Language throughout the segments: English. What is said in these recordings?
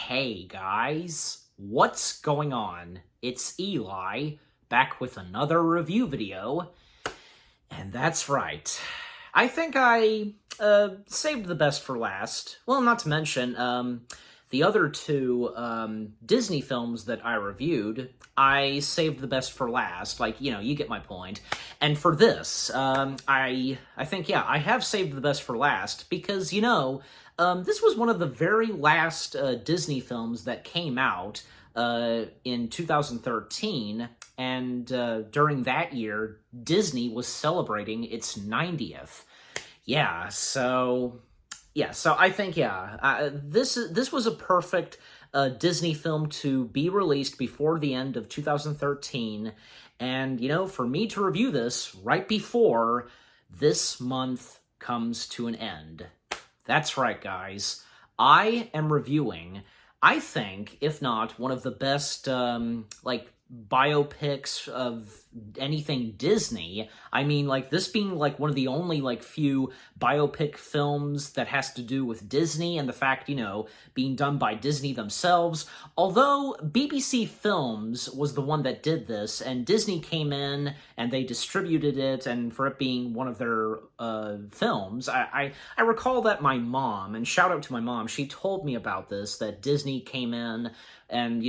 Hey guys, what's going on? It's Eli, back with another review video, and that's right. I think I saved the best for last. Well, not to mention, the other two Disney films that I reviewed, I saved the best for last. Like, you get my point. And for this, I think, yeah, I have saved the best for last because, this was one of the very last Disney films that came out in 2013, and during that year, Disney was celebrating its 90th. So I think, this was a perfect Disney film to be released before the end of 2013, and, for me to review this right before this month comes to an end. That's right, guys. I am reviewing, I think, if not one of the best, biopics of anything Disney. I mean, this being, one of the only, few biopic films that has to do with Disney, and the fact, being done by Disney themselves. Although BBC Films was the one that did this, and Disney came in and they distributed it, and for it being one of their films, I recall that my mom, and shout out to my mom, she told me about this, that Disney came in and,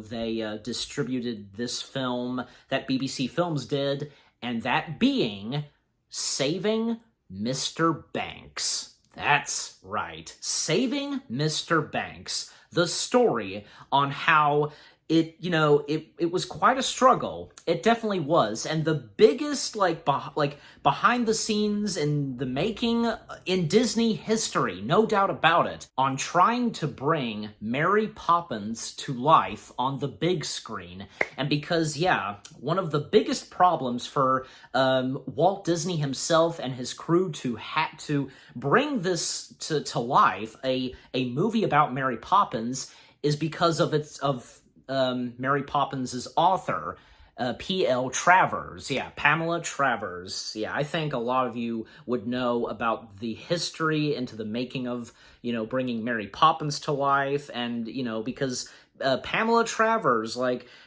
they distributed this film that BBC Films did, and that being Saving Mr. Banks. That's right. Saving Mr. Banks. The story on how it was quite a struggle. It definitely was. And the biggest, behind the scenes in the making in Disney history, no doubt about it, on trying to bring Mary Poppins to life on the big screen. And because, one of the biggest problems for Walt Disney himself and his crew to bring this to life, a movie about Mary Poppins, is because of Mary Poppins' author, P.L. Travers. Pamela Travers. I think a lot of you would know about the history into the making of, bringing Mary Poppins to life, and, because Pamela Travers,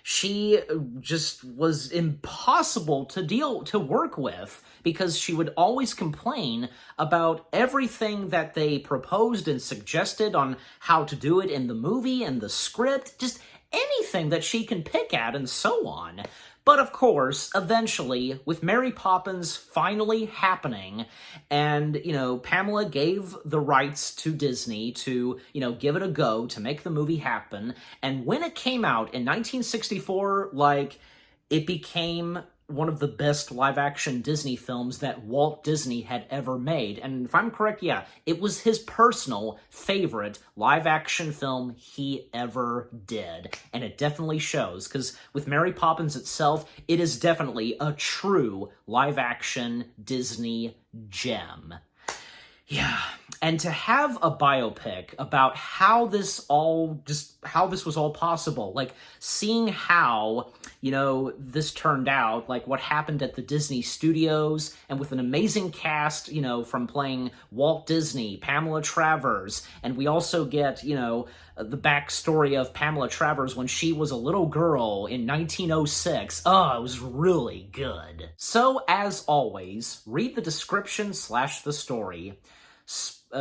she just was impossible to work with, because she would always complain about everything that they proposed and suggested on how to do it in the movie and the script, just anything that she can pick at and so on. But of course, eventually, with Mary Poppins finally happening, and, Pamela gave the rights to Disney to, give it a go to make the movie happen, and when it came out in 1964, it became one of the best live-action Disney films that Walt Disney had ever made. And if I'm correct, it was his personal favorite live-action film he ever did. And it definitely shows, because with Mary Poppins itself, it is definitely a true live-action Disney gem. And to have a biopic about how this was all possible, seeing how, this turned out, what happened at the Disney studios, and with an amazing cast, from playing Walt Disney, Pamela Travers, and we also get, the backstory of Pamela Travers when she was a little girl in 1906. Oh, it was really good. So, as always, read the description / the story.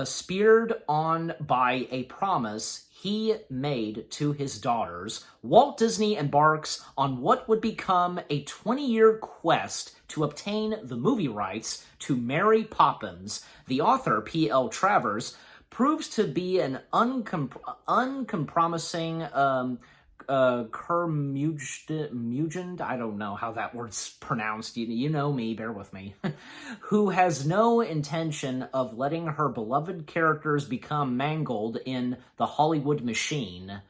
Speared on by a promise he made to his daughters, Walt Disney embarks on what would become a 20-year quest to obtain the movie rights to Mary Poppins. The author, P.L. Travers, proves to be an uncompromising curmudgeon, I don't know how that word's pronounced, you know me, bear with me, who has no intention of letting her beloved characters become mangled in the Hollywood machine.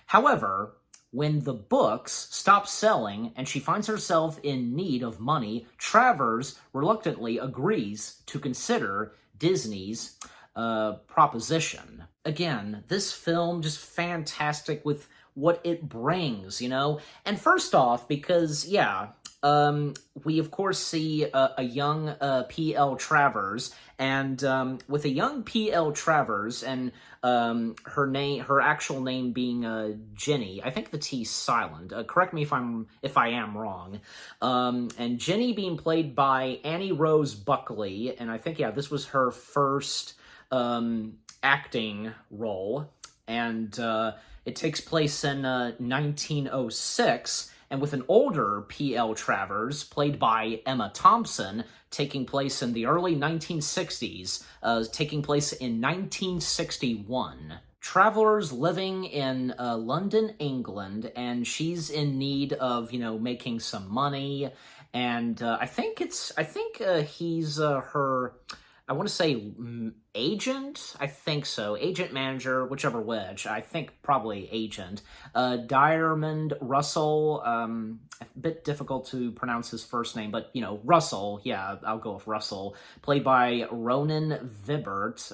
However, when the books stop selling and she finds herself in need of money, Travers reluctantly agrees to consider Disney's proposition. Again, this film just fantastic with what it brings, And first off, because, we of course see a young P.L. Travers, and with a young P.L. Travers, and her actual name being Jenny. I think the T's silent. Correct me if I am wrong. And Jenny being played by Annie Rose Buckley, and I think this was her first acting role, and it takes place in 1906. And with an older P.L. Travers, played by Emma Thompson, taking place in the early 1960s, taking place in 1961. Traveler's living in London, England, and she's in need of, making some money. And I think he's her, I want to say agent? I think so. Agent, manager, whichever which. I think probably agent. Diamond Russell, a bit difficult to pronounce his first name, but, Russell, yeah, I'll go with Russell, played by Ronan Vibert,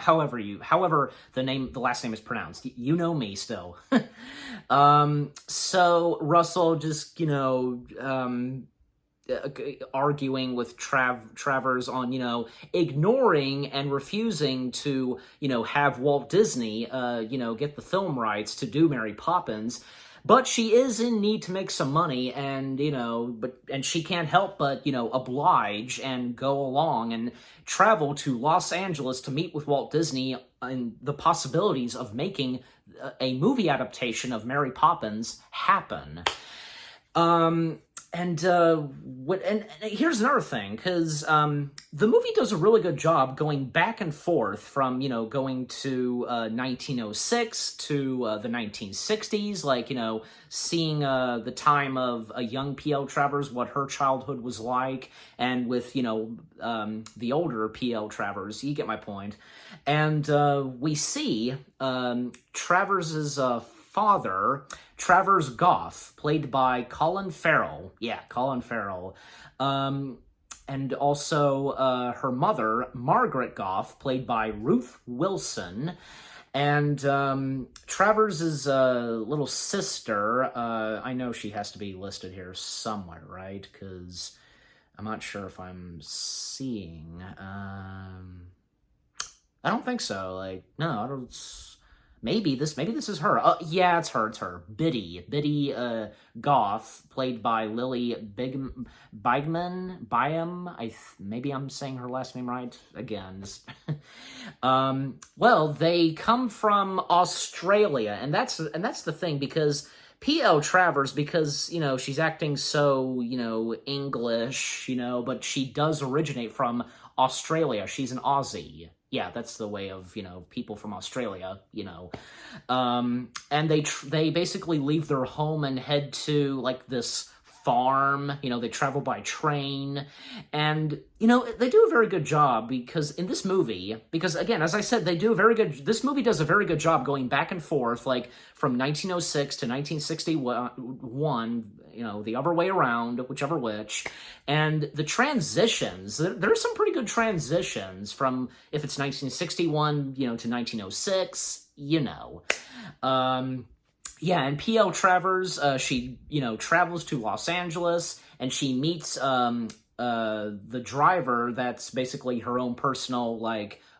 however the last name is pronounced. You know me still. So Russell just, arguing with Travers on, ignoring and refusing to, have Walt Disney, get the film rights to do Mary Poppins. But she is in need to make some money, and, and she can't help but, oblige and go along and travel to Los Angeles to meet with Walt Disney and the possibilities of making a movie adaptation of Mary Poppins happen. And here's another thing, because the movie does a really good job going back and forth from, going to 1906 to the 1960s, like, seeing the time of a young P.L. Travers, what her childhood was like, and with, the older P.L. Travers, you get my point. And we see Travers's father, Travers Goff, played by Colin Farrell. Yeah, Colin Farrell. And also her mother, Margaret Goff, played by Ruth Wilson. And Travers' little sister, I know she has to be listed here somewhere, right? Because I'm not sure if I'm seeing... I don't think so. No, I don't... Maybe this is her. Yeah, it's her. Biddy Goff, played by Lily Byam. Maybe I'm saying her last name right. Again, well, they come from Australia, and that's the thing, because P.L. Travers, because, she's acting so, English, but she does originate from Australia. She's an Aussie. Yeah, that's the way of, people from Australia, and they basically leave their home and head to, this farm. They travel by train, and, they do a very good job, because in this movie, again, as I said, this movie does a very good job going back and forth, from 1906 to 1961, the other way around, whichever which, and the transitions, there's some pretty good transitions from, if it's 1961, to 1906, yeah, and P.L. Travers, she, travels to Los Angeles, and she meets, the driver that's basically her own personal,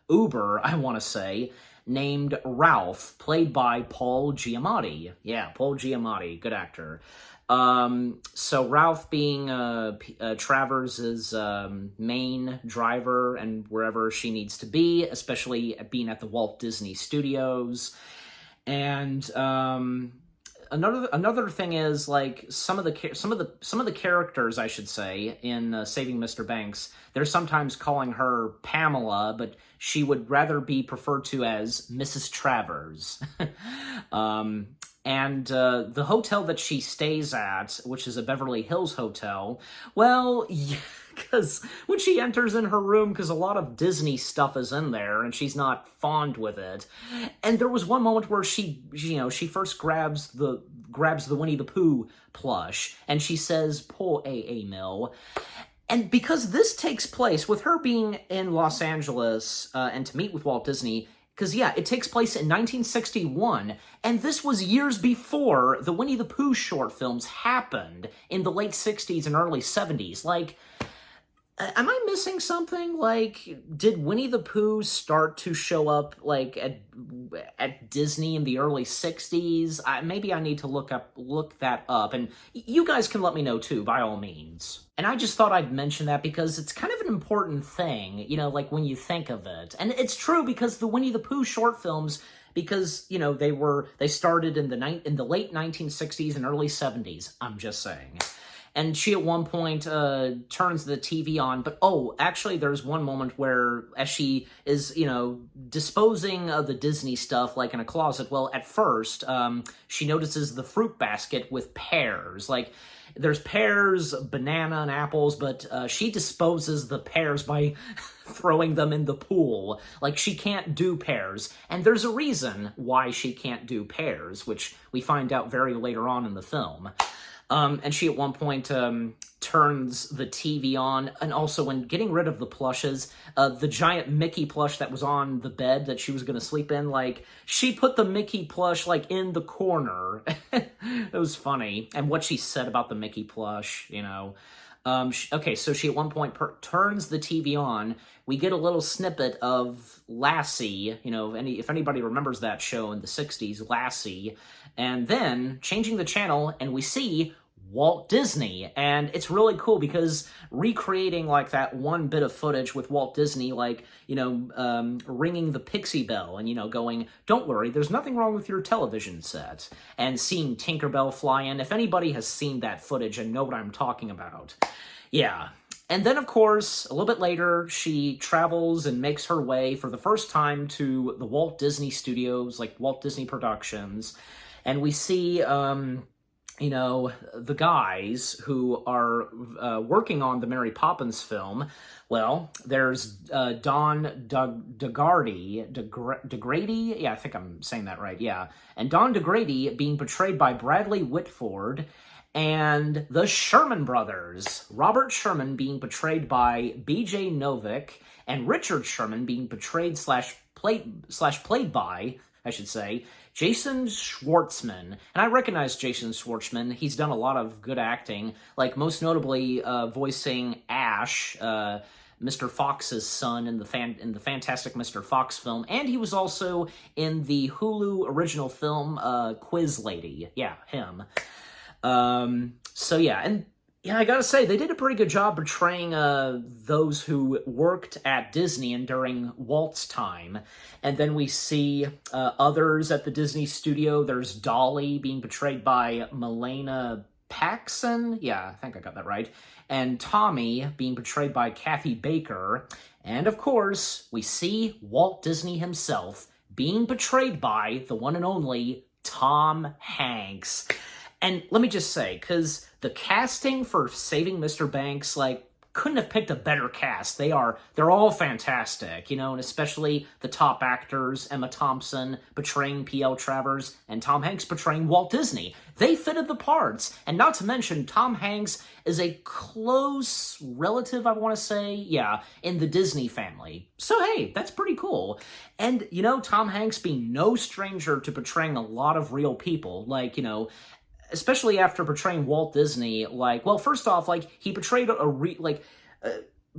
Uber, I want to say, named Ralph, played by Paul Giamatti. Yeah, Paul Giamatti, good actor. So Ralph being Travers' main driver and wherever she needs to be, especially being at the Walt Disney Studios. And another thing is, some of the characters, I should say, in Saving Mr. Banks, they're sometimes calling her Pamela, but she would rather be referred to as Mrs. Travers. And the hotel that she stays at, which is a Beverly Hills hotel, well, yeah, because when she enters in her room, because a lot of Disney stuff is in there, and she's not fond with it. And there was one moment where she first grabs the Winnie the Pooh plush, and she says, "Poor A.A. Mill." And because this takes place with her being in Los Angeles and to meet with Walt Disney, Because, yeah, it takes place in 1961, and this was years before the Winnie the Pooh short films happened in the late 60s and early 70s. Like, am I missing something? Like, did Winnie the Pooh start to show up, like, at Disney in the early 60s? Maybe I need to look that up, and you guys can let me know too, by all means. And I just thought I'd mention that because it's kind of an important thing, you know, like when you think of it. And it's true because the Winnie the Pooh short films, because, you know, they started in the late 1960s and early 70s, I'm just saying. And she at one point turns the TV on, but actually there's one moment where as she is, you know, disposing of the Disney stuff like in a closet, well, at first she notices the fruit basket with pears. Like, there's pears, banana, and apples, but she disposes the pears by throwing them in the pool. Like, she can't do pears. And there's a reason why she can't do pears, which we find out very later on in the film. And she at one point turns the TV on, and also when getting rid of the plushes, the giant Mickey plush that was on the bed that she was going to sleep in, like, she put the Mickey plush, like, in the corner. It was funny. And what she said about the Mickey plush, you know. Okay, so she at one point turns the TV on. We get a little snippet of Lassie, you know, if anybody remembers that show in the 60s, Lassie, and then changing the channel, and we see Walt Disney. And it's really cool because recreating, like, that one bit of footage with Walt Disney, like, you know, ringing the Pixie Bell and, you know, going, "Don't worry, there's nothing wrong with your television set," and seeing Tinkerbell fly in. If anybody has seen that footage and know what I'm talking about. Yeah. And then, of course, a little bit later, she travels and makes her way for the first time to the Walt Disney Studios, like Walt Disney Productions. And we see, you know, the guys who are working on the Mary Poppins film. Well, there's Don DeGrady, yeah, I think I'm saying that right, yeah. And Don DeGrady being portrayed by Bradley Whitford, and the Sherman brothers, Robert Sherman being portrayed by B.J. Novick, and Richard Sherman being portrayed played by, I should say, Jason Schwartzman. And I recognize Jason Schwartzman. He's done a lot of good acting, like most notably voicing Ash, Mr. Fox's son in the Fantastic Mr. Fox film, and he was also in the Hulu original film Quiz Lady. Yeah, him. So yeah, and yeah, I gotta say, they did a pretty good job portraying those who worked at Disney and during Walt's time. And then we see others at the Disney studio. There's Dolly being portrayed by Milena Paxson. Yeah, I think I got that right. And Tommy being portrayed by Kathy Baker. And of course, we see Walt Disney himself being portrayed by the one and only Tom Hanks. And let me just say, because the casting for Saving Mr. Banks, like, couldn't have picked a better cast. They're all fantastic, you know, and especially the top actors, Emma Thompson portraying P.L. Travers, and Tom Hanks portraying Walt Disney. They fitted the parts. And not to mention, Tom Hanks is a close relative, I want to say, yeah, in the Disney family. So hey, that's pretty cool. And, you know, Tom Hanks being no stranger to portraying a lot of real people, like, you know, especially after portraying Walt Disney, like, well, first off, like, he portrayed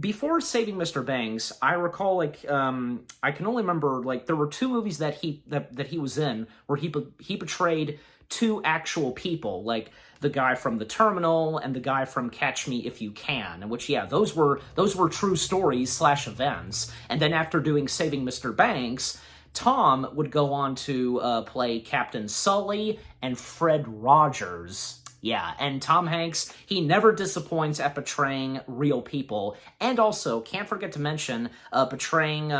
before Saving Mr. Banks, I recall, like, I can only remember, like, there were two movies that he was in where he portrayed two actual people, like the guy from The Terminal and the guy from Catch Me If You Can, which, yeah, those were true stories / events. And then after doing Saving Mr. Banks, Tom would go on to play Captain Sully and Fred Rogers. Yeah, and Tom Hanks, he never disappoints at portraying real people. And also, can't forget to mention, portraying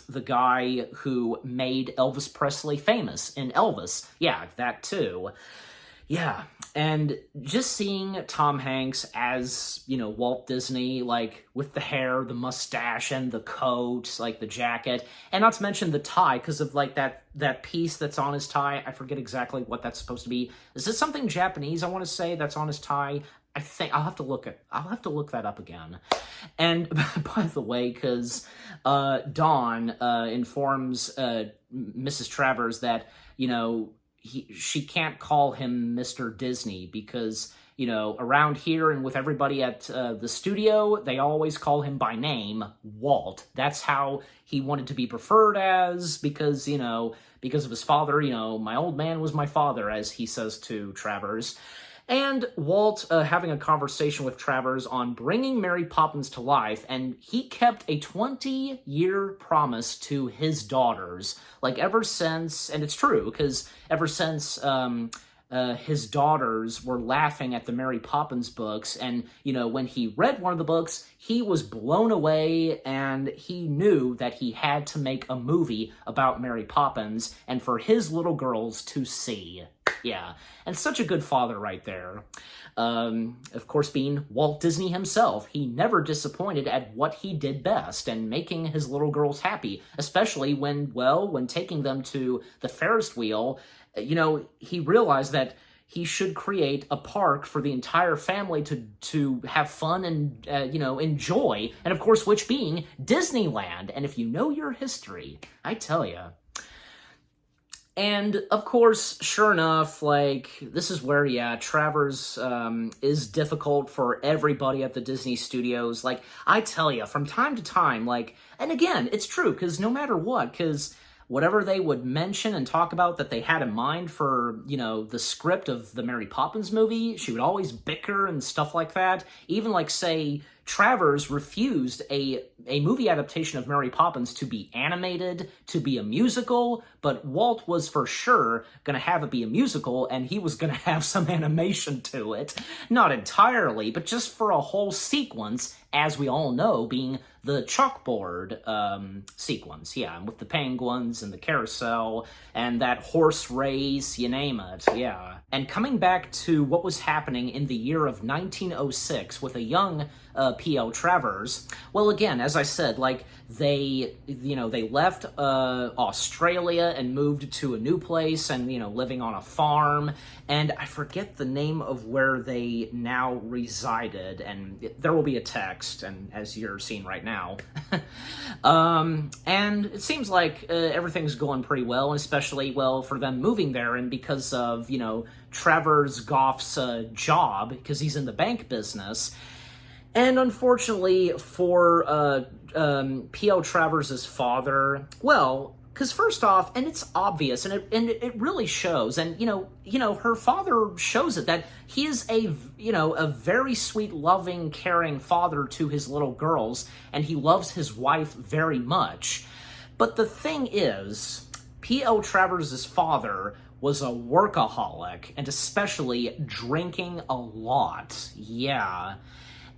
the guy who made Elvis Presley famous in Elvis. Yeah, that too. Yeah, and just seeing Tom Hanks as, you know, Walt Disney, like, with the hair, the mustache, and the coat, like, the jacket, and not to mention the tie, because of, like, that piece that's on his tie. I forget exactly what that's supposed to be. Is this something Japanese, I want to say, that's on his tie? I think I'll have to look that up again. And by the way, because Dawn informs Mrs. Travers that, you know, she can't call him Mr. Disney because, you know, around here and with everybody at the studio, they always call him by name, Walt. That's how he wanted to be preferred as, because, you know, because of his father, you know, my old man was my father, as he says to Travers. And Walt having a conversation with Travers on bringing Mary Poppins to life, and he kept a 20-year promise to his daughters. Like, ever since, and it's true, because ever since his daughters were laughing at the Mary Poppins books, and, you know, when he read one of the books, he was blown away, and he knew that he had to make a movie about Mary Poppins, and for his little girls to see. Yeah, and such a good father right there. Of course, being Walt Disney himself, he never disappointed at what he did best and making his little girls happy, especially when, well, when taking them to the Ferris wheel, you know, he realized that he should create a park for the entire family to have fun and, you know, enjoy, and of course, which being Disneyland. And if you know your history, I tell you. And, of course, sure enough, like, this is where, yeah, Travers is difficult for everybody at the Disney Studios. Like, I tell you, from time to time, like, and again, it's true, because no matter what, because whatever they would mention and talk about that they had in mind for, you know, the script of the Mary Poppins movie, she would always bicker and stuff like that. Even, like, say, Travers refused a movie adaptation of Mary Poppins to be animated, to be a musical, but Walt was for sure going to have it be a musical, and he was going to have some animation to it. Not entirely, but just for a whole sequence, as we all know, being the chalkboard sequence, yeah, with the penguins and the carousel and that horse race, you name it, yeah. And coming back to what was happening in the year of 1906 with a young P.L. Travers, well, again, as I said, like, they, you know, they left Australia and moved to a new place and, you know, living on a farm, and I forget the name of where they now resided, and there will be a text, and as you're seeing right now. And it seems like everything's going pretty well, and especially, well, for them moving there, and because of, you know, Travers Goff's job, because he's in the bank business. And unfortunately for P.L. Travers' father, well, because first off, and it's obvious, and it really shows, and you know, her father shows it, that he is a very sweet, loving, caring father to his little girls, and he loves his wife very much. But the thing is, P.L. Travers' father was a workaholic, and especially drinking a lot. Yeah.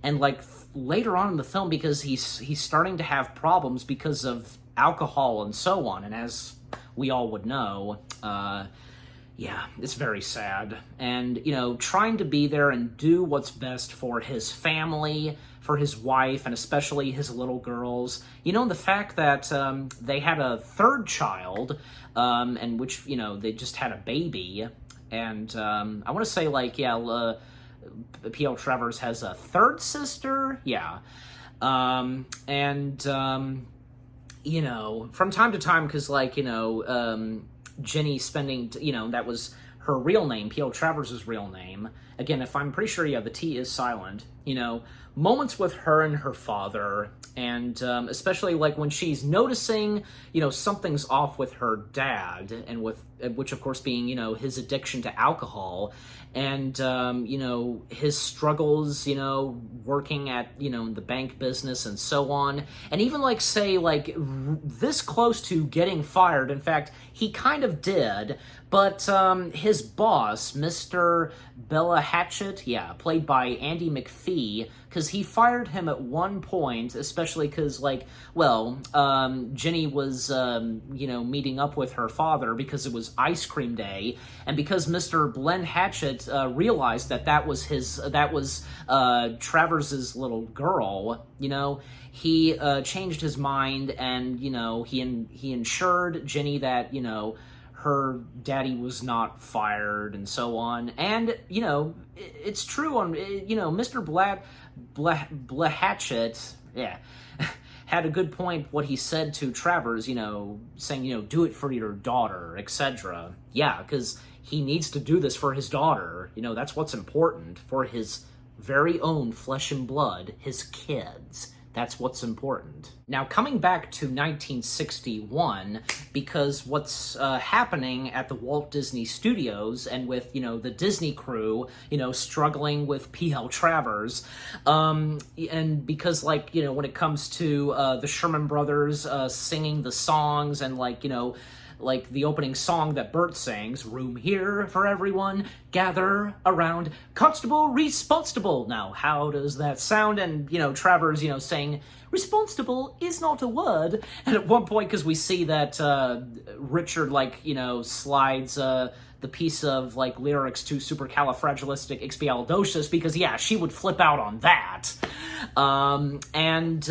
And, like, later on in the film, because he's starting to have problems because of alcohol and so on, and as we all would know, yeah, it's very sad. And, you know, trying to be there and do what's best for his family, for his wife, and especially his little girls. You know, the fact that they had a third child, and which, you know, they just had a baby, and I want to say, like, yeah, P.L. Travers has a third sister, yeah, you know, from time to time, because, like, you know, Jenny spending, you know, that was her real name, P.L. Travers' real name. Again, if I'm pretty sure, yeah, the T is silent, you know, moments with her and her father, and especially, like, when she's noticing, you know, something's off with her dad, and with, which, of course, being, you know, his addiction to alcohol, and, you know, his struggles, you know, working at, you know, the bank business and so on, and even, like, say, like, this close to getting fired. In fact, he kind of did, but his boss, Mr. Bella Hatchett, yeah, played by Andy McPhee, because he fired him at one point, especially because, like, well, Jenny was, you know, meeting up with her father because it was ice cream day, and because Mr. Glenn Hatchett realized that was Travers's little girl, you know, he changed his mind, and, you know, he ensured Jenny that, you know, her daddy was not fired and so on. And, you know, it's true on, you know, Mr. Blahatchet, yeah, had a good point what he said to Travers, you know, saying, you know, do it for your daughter, etc. Yeah, because he needs to do this for his daughter. You know, that's what's important, for his very own flesh and blood, his kids. That's what's important. Now, coming back to 1961, because what's happening at the Walt Disney Studios and with, you know, the Disney crew, you know, struggling with P.L. Travers, and because, like, you know, when it comes to the Sherman Brothers singing the songs and, like, you know, like the opening song that Bert sings, room here for everyone, gather around Constable Responsible. Now, how does that sound? And, you know, Travers, you know, saying, responsible is not a word. And at one point, because we see that Richard, like, you know, slides the piece of, like, lyrics to Supercalifragilisticexpialidocious, because, yeah, she would flip out on that. And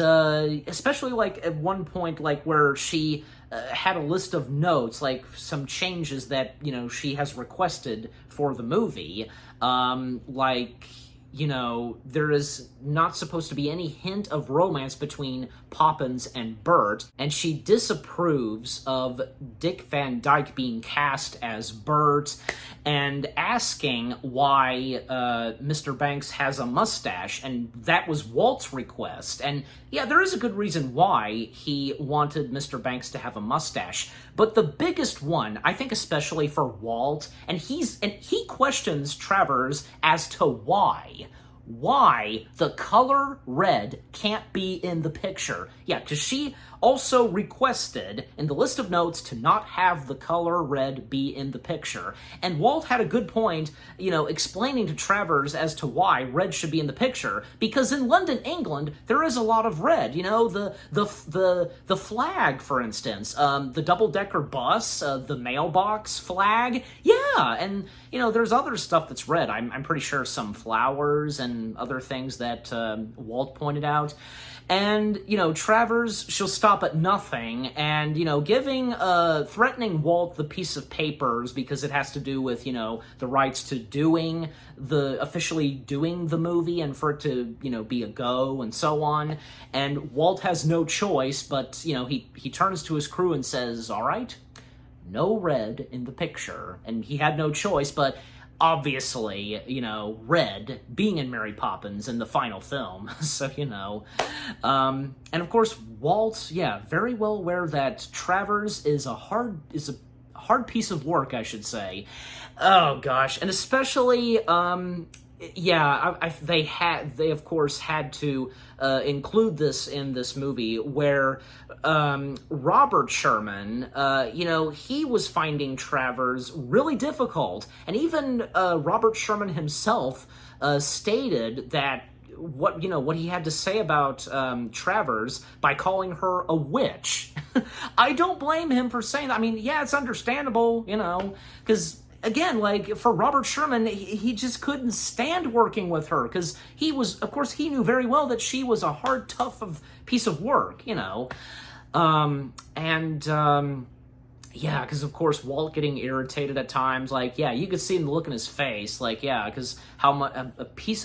especially, like, at one point, like, where she had a list of notes, like some changes that, you know, she has requested for the movie. Like, you know, there is not supposed to be any hint of romance between Poppins and Bert, and she disapproves of Dick Van Dyke being cast as Bert, and asking why Mr. Banks has a mustache, and that was Walt's request. And yeah, there is a good reason why he wanted Mr. Banks to have a mustache, but the biggest one, I think especially for Walt, and he questions Travers as to why the color red can't be in the picture. Yeah, because she also requested in the list of notes to not have the color red be in the picture. And Walt had a good point, you know, explaining to Travers as to why red should be in the picture, because in London, England, there is a lot of red. You know, the flag, for instance, the double-decker bus, the mailbox flag. Yeah, and, you know, there's other stuff that's red. I'm pretty sure some flowers and other things that Walt pointed out. And, you know, Travers, she'll stop at nothing, and, you know, threatening Walt the piece of papers because it has to do with, you know, the rights to officially doing the movie and for it to, you know, be a go and so on. And Walt has no choice, but, you know, he turns to his crew and says, all right, no red in the picture. And he had no choice, but obviously, you know, red being in Mary Poppins in the final film. So, you know, and of course, Walt, yeah, very well aware that Travers is a hard piece of work, I should say. Oh gosh, and especially, yeah, they of course had to include this in this movie where Robert Sherman, you know, he was finding Travers really difficult, and even Robert Sherman himself stated that what he had to say about Travers by calling her a witch. I don't blame him for saying that. I mean, yeah, it's understandable, you know, because again, like, for Robert Sherman, he just couldn't stand working with her, because he knew very well that she was a hard, tough piece of work, you know. Yeah, because of course Walt getting irritated at times, like, yeah, you could see the look in his face, like, yeah, because how much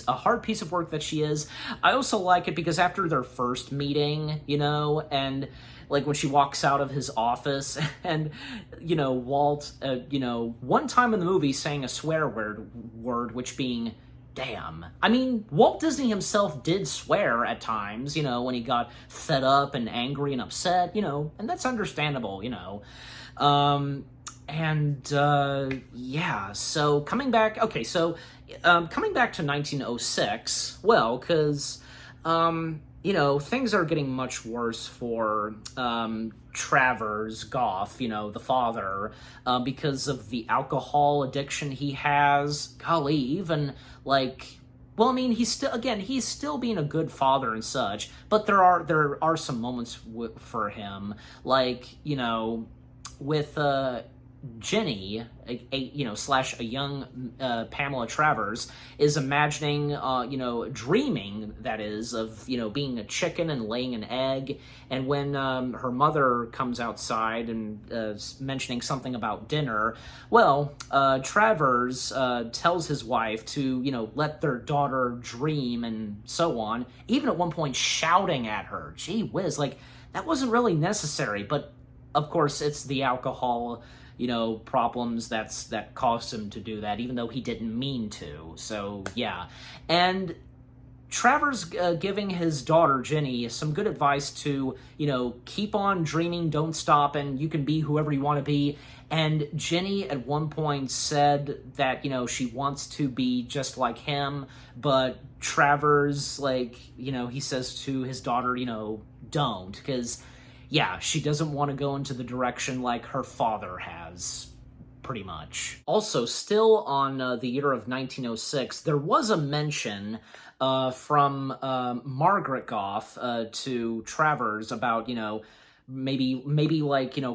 a hard piece of work that she is. I also like it because after their first meeting, you know, and like when she walks out of his office, and, you know, Walt, you know, one time in the movie saying a swear word, which being damn. I mean, Walt Disney himself did swear at times, you know, when he got fed up and angry and upset, you know, and that's understandable, you know. Yeah, so coming back to 1906, well, because, you know, things are getting much worse for Travers Goff, you know, the father, because of the alcohol addiction he has. Golly, even, like, well, I mean, he's still being a good father and such, but there are some moments for him, like, you know, with Jenny, slash a young Pamela Travers, is imagining, dreaming, that is, of, being a chicken and laying an egg. And when her mother comes outside and mentioning something about dinner, well, Travers tells his wife to, let their daughter dream and so on, even at one point shouting at her. Gee whiz, like, that wasn't really necessary, but of course it's the alcohol problems that caused him to do that, even though he didn't mean to. So, yeah. And Travers giving his daughter, Jenny, some good advice to, keep on dreaming, don't stop, and you can be whoever you want to be. And Jenny at one point said that, she wants to be just like him, but Travers, he says to his daughter, don't, because yeah, she doesn't want to go into the direction like her father has, pretty much. Also, still on the year of 1906, there was a mention from Margaret Goff to Travers about, maybe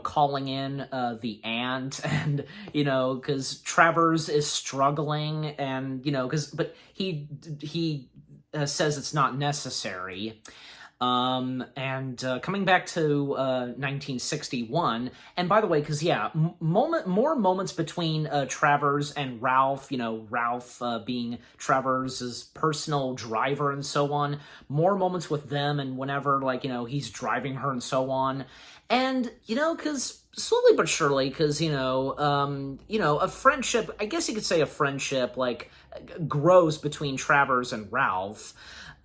calling in the aunt, and, because Travers is struggling, and, but he says it's not necessary. Coming back to 1961, and by the way, because yeah, more moments between Travers and Ralph, Ralph being Travers' personal driver and so on, more moments with them, and whenever, he's driving her and so on, and, because slowly but surely, because, a friendship, I guess you could say a friendship, grows between Travers and Ralph.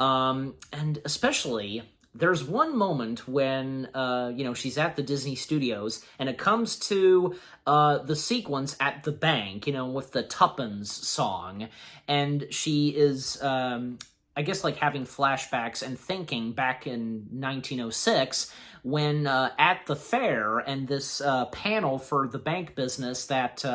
And especially, there's one moment when, she's at the Disney Studios, and it comes to the sequence at the bank, with the Tuppence song, and she is, I guess, having flashbacks and thinking back in 1906, when at the fair, and this panel for the bank business that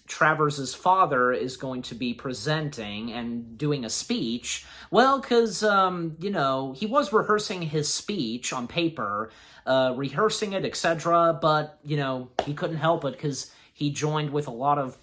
Travers' father is going to be presenting and doing a speech. Well, because, he was rehearsing his speech on paper, rehearsing it, etc., but, he couldn't help it because he joined with a lot of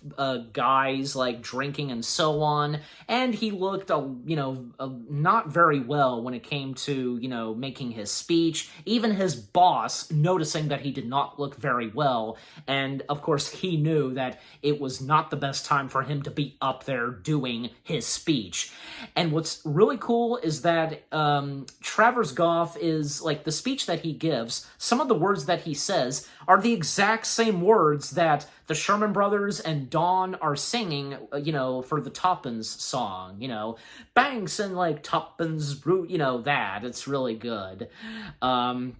guys, drinking and so on, and he looked, not very well when it came to, making his speech. Even his boss noticing that he did not look very well, and of course he knew that it was not the best time for him to be up there doing his speech. And what's really cool is that Travers Goff is, the speech that he gives, some of the words that he says are the exact same words that the Sherman Brothers and Dawn are singing, for the Tuppence song, Banks and Tuppence, that. It's really good. And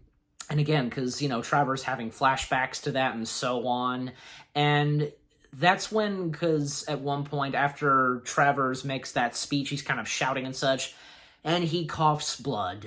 again, because, Travers having flashbacks to that and so on. And that's when, because at one point after Travers makes that speech, he's kind of shouting and such, and he coughs blood.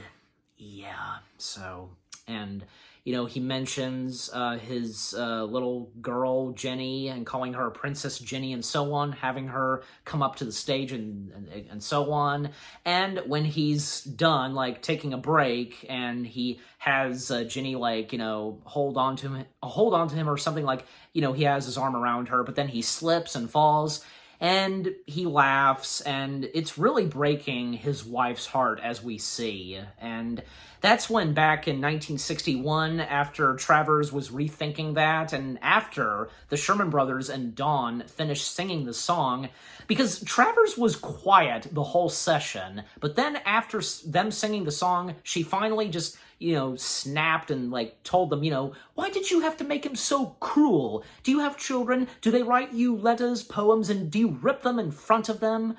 Yeah, so, and he mentions his little girl, Jenny, and calling her Princess Jenny and so on, having her come up to the stage and so on. And when he's done, taking a break, and he has Jenny, hold on to him or something, he has his arm around her, but then he slips and falls, and he laughs, and it's really breaking his wife's heart, as we see. And that's when, back in 1961, after Travers was rethinking that, and after the Sherman Brothers and Dawn finished singing the song, because Travers was quiet the whole session, but then after them singing the song, she finally just, snapped and, told them, why did you have to make him so cruel? Do you have children? Do they write you letters, poems, and do you rip them in front of them?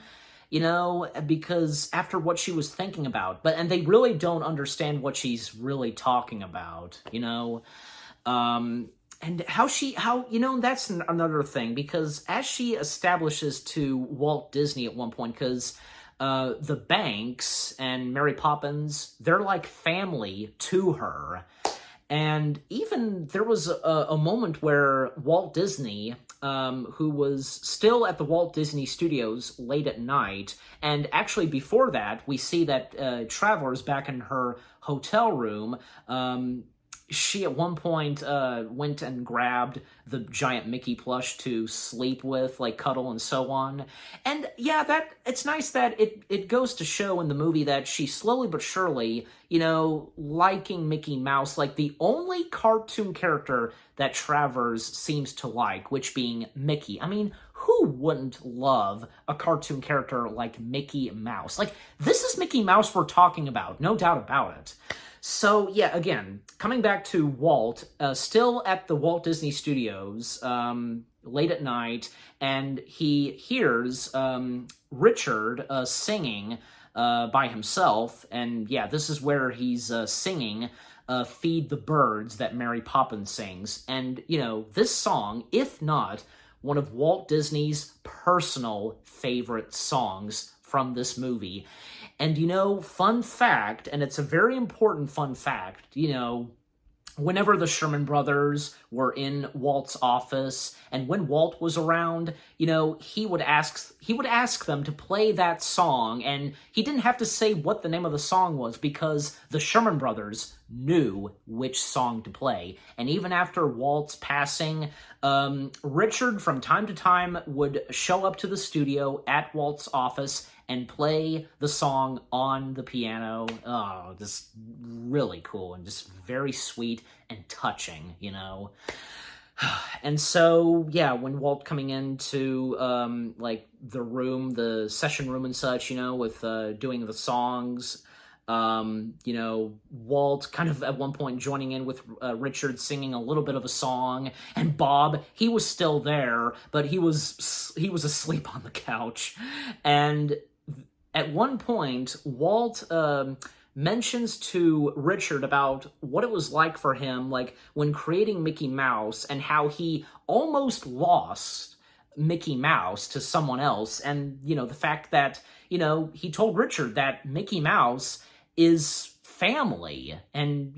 Because after what she was thinking about, and they really don't understand what she's really talking about, and that's another thing, because as she establishes to Walt Disney at one point, because the Banks and Mary Poppins, they're like family to her. And even there was a moment where Walt Disney, who was still at the Walt Disney Studios late at night, and actually before that, we see that Travelers back in her hotel room, she at one point went and grabbed the giant Mickey plush to sleep with, like cuddle and so on. And yeah, that it's nice that it goes to show in the movie that she slowly but surely, liking Mickey Mouse, like the only cartoon character that Travers seems to like, which being Mickey. I mean, who wouldn't love a cartoon character like Mickey Mouse? Like, this is Mickey Mouse we're talking about, no doubt about it. So, yeah, again, coming back to Walt, still at the Walt Disney Studios, late at night, and he hears Richard singing by himself, and yeah, this is where he's singing Feed the Birds that Mary Poppins sings. And, this song, if not one of Walt Disney's personal favorite songs from this movie. And, fun fact, and it's a very important fun fact, whenever the Sherman Brothers were in Walt's office, and when Walt was around, he would ask them to play that song, and he didn't have to say what the name of the song was because the Sherman Brothers knew which song to play. And even after Walt's passing, Richard from time to time would show up to the studio at Walt's office and play the song on the piano. Oh, just really cool and just very sweet and touching, And so, yeah, when Walt coming into, the room, the session room and such, with doing the songs, Walt kind of at one point joining in with Richard singing a little bit of a song, and Bob, he was still there, but he was asleep on the couch. And at one point, Walt mentions to Richard about what it was like for him, like when creating Mickey Mouse, and how he almost lost Mickey Mouse to someone else. And, the fact that, he told Richard that Mickey Mouse is family, and,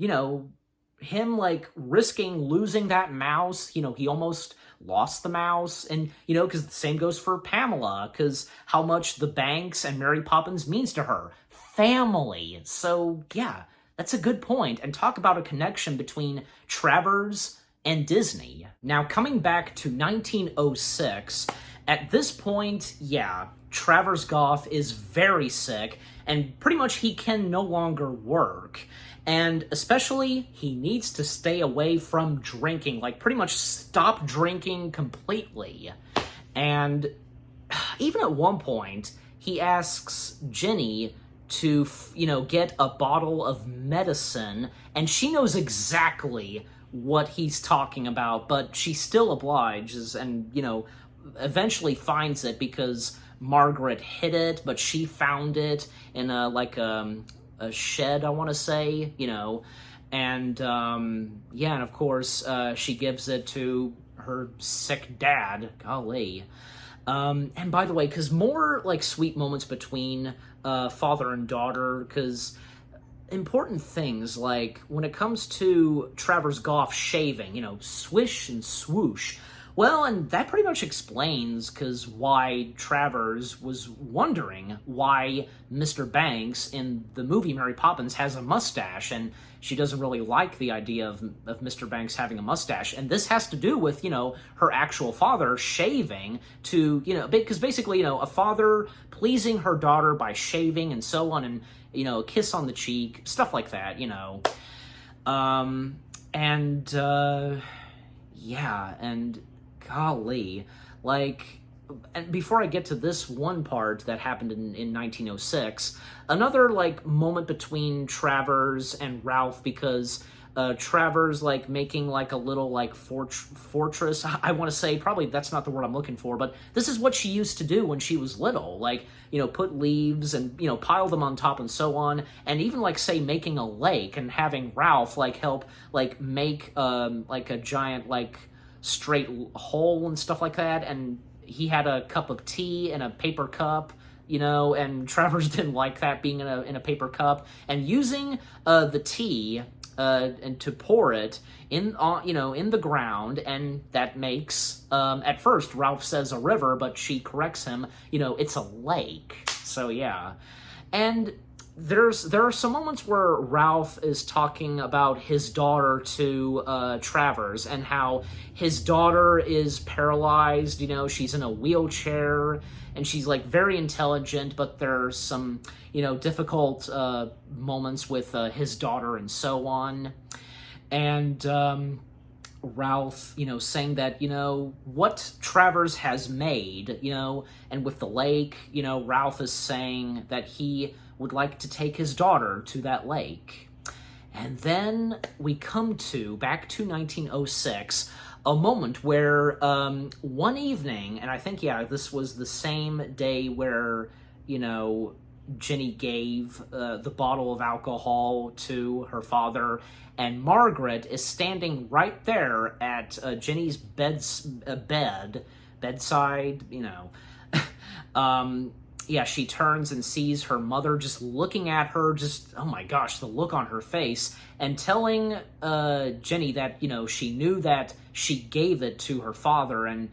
him like risking losing that mouse, he almost lost the mouse, and because the same goes for Pamela, because how much the Banks and Mary Poppins means to her. Family. So yeah, that's a good point, and talk about a connection between Travers and Disney. Now, coming back to 1906, at this point, yeah, Travers Goff is very sick, and pretty much he can no longer work. And especially, he needs to stay away from drinking, like pretty much stop drinking completely. And even at one point, he asks Jenny to, get a bottle of medicine, and she knows exactly what he's talking about, but she still obliges and, eventually finds it because Margaret hid it, but she found it in a shed, I want to say, and and of course she gives it to her sick dad. Golly. And by the way, because more like sweet moments between father and daughter, because important things like when it comes to Travers Goff shaving, swish and swoosh. Well, and that pretty much explains why Travers was wondering why Mr. Banks in the movie Mary Poppins has a mustache, and she doesn't really like the idea of Mr. Banks having a mustache. And this has to do with, her actual father shaving to, because basically, a father pleasing her daughter by shaving and so on, and, a kiss on the cheek, stuff like that, yeah, and golly, and before I get to this one part that happened in 1906, another, moment between Travers and Ralph, because Travers, making, a little, fortress, I want to say, probably that's not the word I'm looking for, but this is what she used to do when she was little, put leaves and, pile them on top and so on, and even, say, making a lake and having Ralph, help, make, a giant, straight hole and stuff like that, and he had a cup of tea in a paper cup, and Travers didn't like that being in a paper cup, and using the tea and to pour it in the ground, and that makes at first Ralph says a river, but she corrects him, it's a lake. So yeah, and there are some moments where Ralph is talking about his daughter to Travers, and how his daughter is paralyzed. You know, she's in a wheelchair, and she's like very intelligent, but there's some, you know, difficult moments with his daughter and so on. And Ralph, you know, saying that, you know, what Travers has made, you know, and with the lake, you know, Ralph is saying that he would like to take his daughter to that lake. And then we come to, back to 1906, a moment where one evening, and I think, yeah, this was the same day where, you know, Ginny gave the bottle of alcohol to her father, and Margaret is standing right there at Ginny's bedside, you know. Yeah, she turns and sees her mother just looking at her, just, oh my gosh, the look on her face, and telling Ginny that, you know, she knew that she gave it to her father, and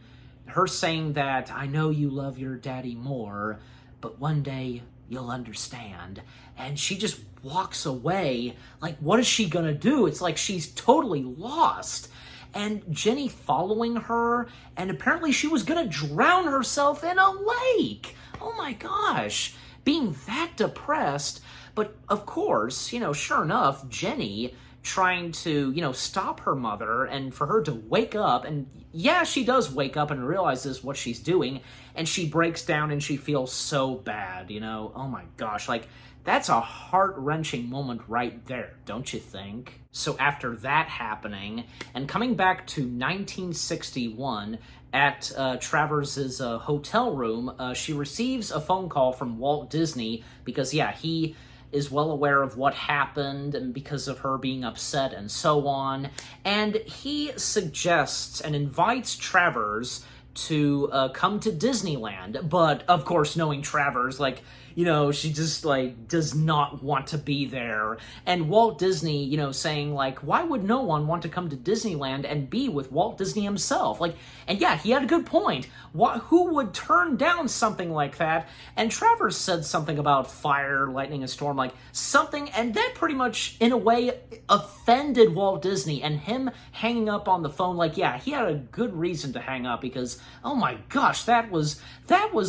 her saying that, I know you love your daddy more, but one day you'll understand. And she just walks away. Like, what is she gonna do? It's like she's totally lost. And Ginny following her, and apparently she was gonna drown herself in a lake. Oh my gosh, being that depressed. But of course, you know, sure enough, Ginny trying to, you know, stop her mother, and for her to wake up, and yeah, she does wake up and realizes what she's doing, and she breaks down and she feels so bad, you know. Oh my gosh, like, that's a heart-wrenching moment right there, don't you think? So after that happening, and coming back to 1961, at Travers's hotel room, she receives a phone call from Walt Disney, because, yeah, he is well aware of what happened, and because of her being upset and so on, and he suggests and invites Travers to come to Disneyland, but of course, knowing Travers, like, you know, she just, like, does not want to be there. And Walt Disney, you know, saying, like, why would no one want to come to Disneyland and be with Walt Disney himself? Like, and yeah, he had a good point. Who would turn down something like that? And Travers said something about fire, lightning, and storm, like, something, and that pretty much, in a way, offended Walt Disney, and him hanging up on the phone, like, yeah, he had a good reason to hang up, because, oh my gosh, that was,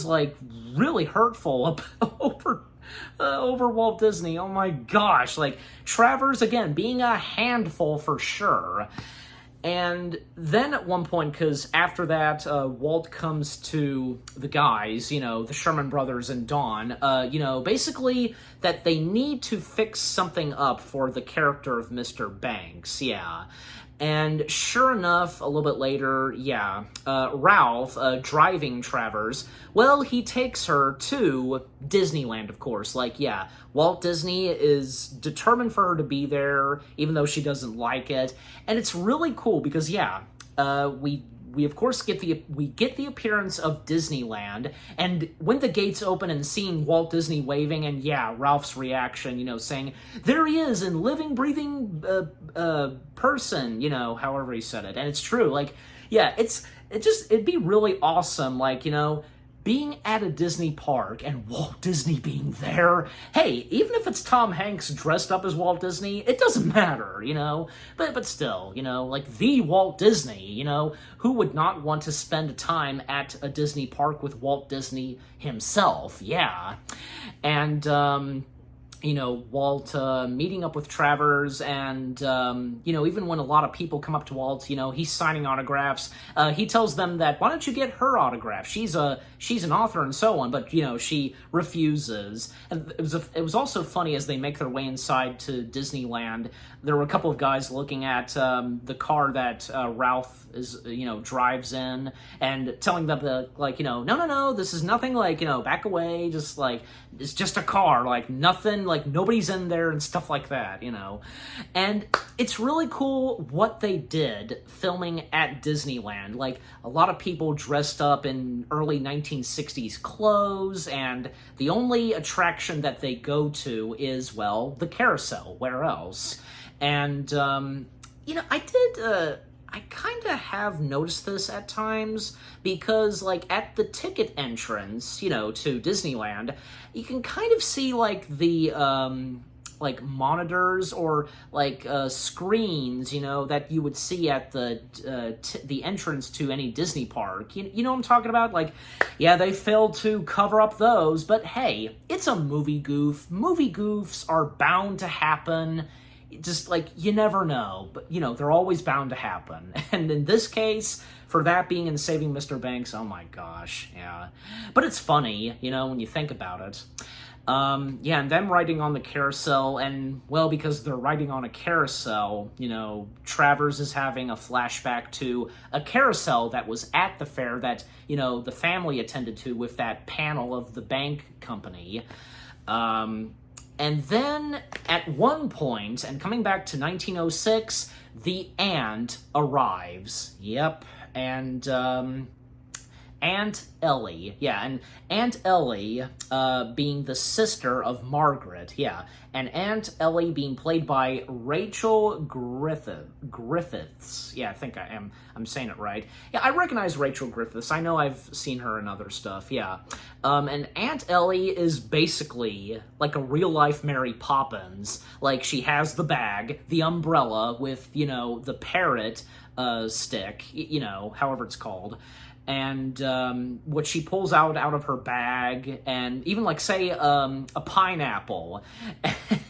like, really hurtful over Walt Disney. Oh my gosh, like, Travers, again, being a handful for sure. And then at one point, because after that, Walt comes to the guys, you know, the Sherman Brothers and Don, you know, basically that they need to fix something up for the character of Mr. Banks, yeah. And sure enough, a little bit later, yeah, Ralph, driving Travers, well, he takes her to Disneyland, of course. Like, yeah, Walt Disney is determined for her to be there, even though she doesn't like it. And it's really cool because, yeah, we of course get the appearance of Disneyland, and when the gates open and seeing Walt Disney waving, and yeah, Ralph's reaction, you know, saying, there he is, in living, breathing person, you know, however he said it. And it's true, like, yeah, it'd be really awesome, like, you know, being at a Disney park and Walt Disney being there. Hey, even if it's Tom Hanks dressed up as Walt Disney, it doesn't matter, you know? But still, you know, like the Walt Disney, you know? Who would not want to spend time at a Disney park with Walt Disney himself? Yeah. And, you know, Walt meeting up with Travers, and, you know, even when a lot of people come up to Walt, you know, he's signing autographs, he tells them that, why don't you get her autograph? She's an author and so on, but, you know, she refuses. And it was also funny as they make their way inside to Disneyland, there were a couple of guys looking at the car that Ralph drives in, and telling them, like, you know, no, this is nothing, like, you know, back away, just, like, it's just a car, like, nothing, like, nobody's in there and stuff like that, you know. And it's really cool what they did filming at Disneyland. Like, a lot of people dressed up in early 1960s clothes, and the only attraction that they go to is, well, the carousel. Where else? And, you know, I kind of have noticed this at times because, like, at the ticket entrance, you know, to Disneyland, you can kind of see, like, the, like, monitors or, like, screens, you know, that you would see at the entrance to any Disney park. You know what I'm talking about? Like, yeah, they failed to cover up those, but hey, it's a movie goof. Movie goofs are bound to happen. Just, like, you never know, but, you know, they're always bound to happen. And in this case, for that being in Saving Mr. Banks, oh my gosh, yeah. But it's funny, you know, when you think about it. Yeah, and them riding on the carousel, and, well, because they're riding on a carousel, you know, Travers is having a flashback to a carousel that was at the fair that, you know, the family attended to with that panel of the bank company. And then, at one point, and coming back to 1906, the aunt arrives. Yep, and, Aunt Ellie, yeah, and Aunt Ellie, being the sister of Margaret, yeah, and Aunt Ellie being played by Rachel Griffiths, yeah, I think I'm saying it right. Yeah, I recognize Rachel Griffiths, I know I've seen her in other stuff, yeah. And Aunt Ellie is basically like a real-life Mary Poppins. Like, she has the bag, the umbrella with, you know, the parrot, stick, you know, however it's called, and what she pulls out of her bag, and even, like, say, a pineapple,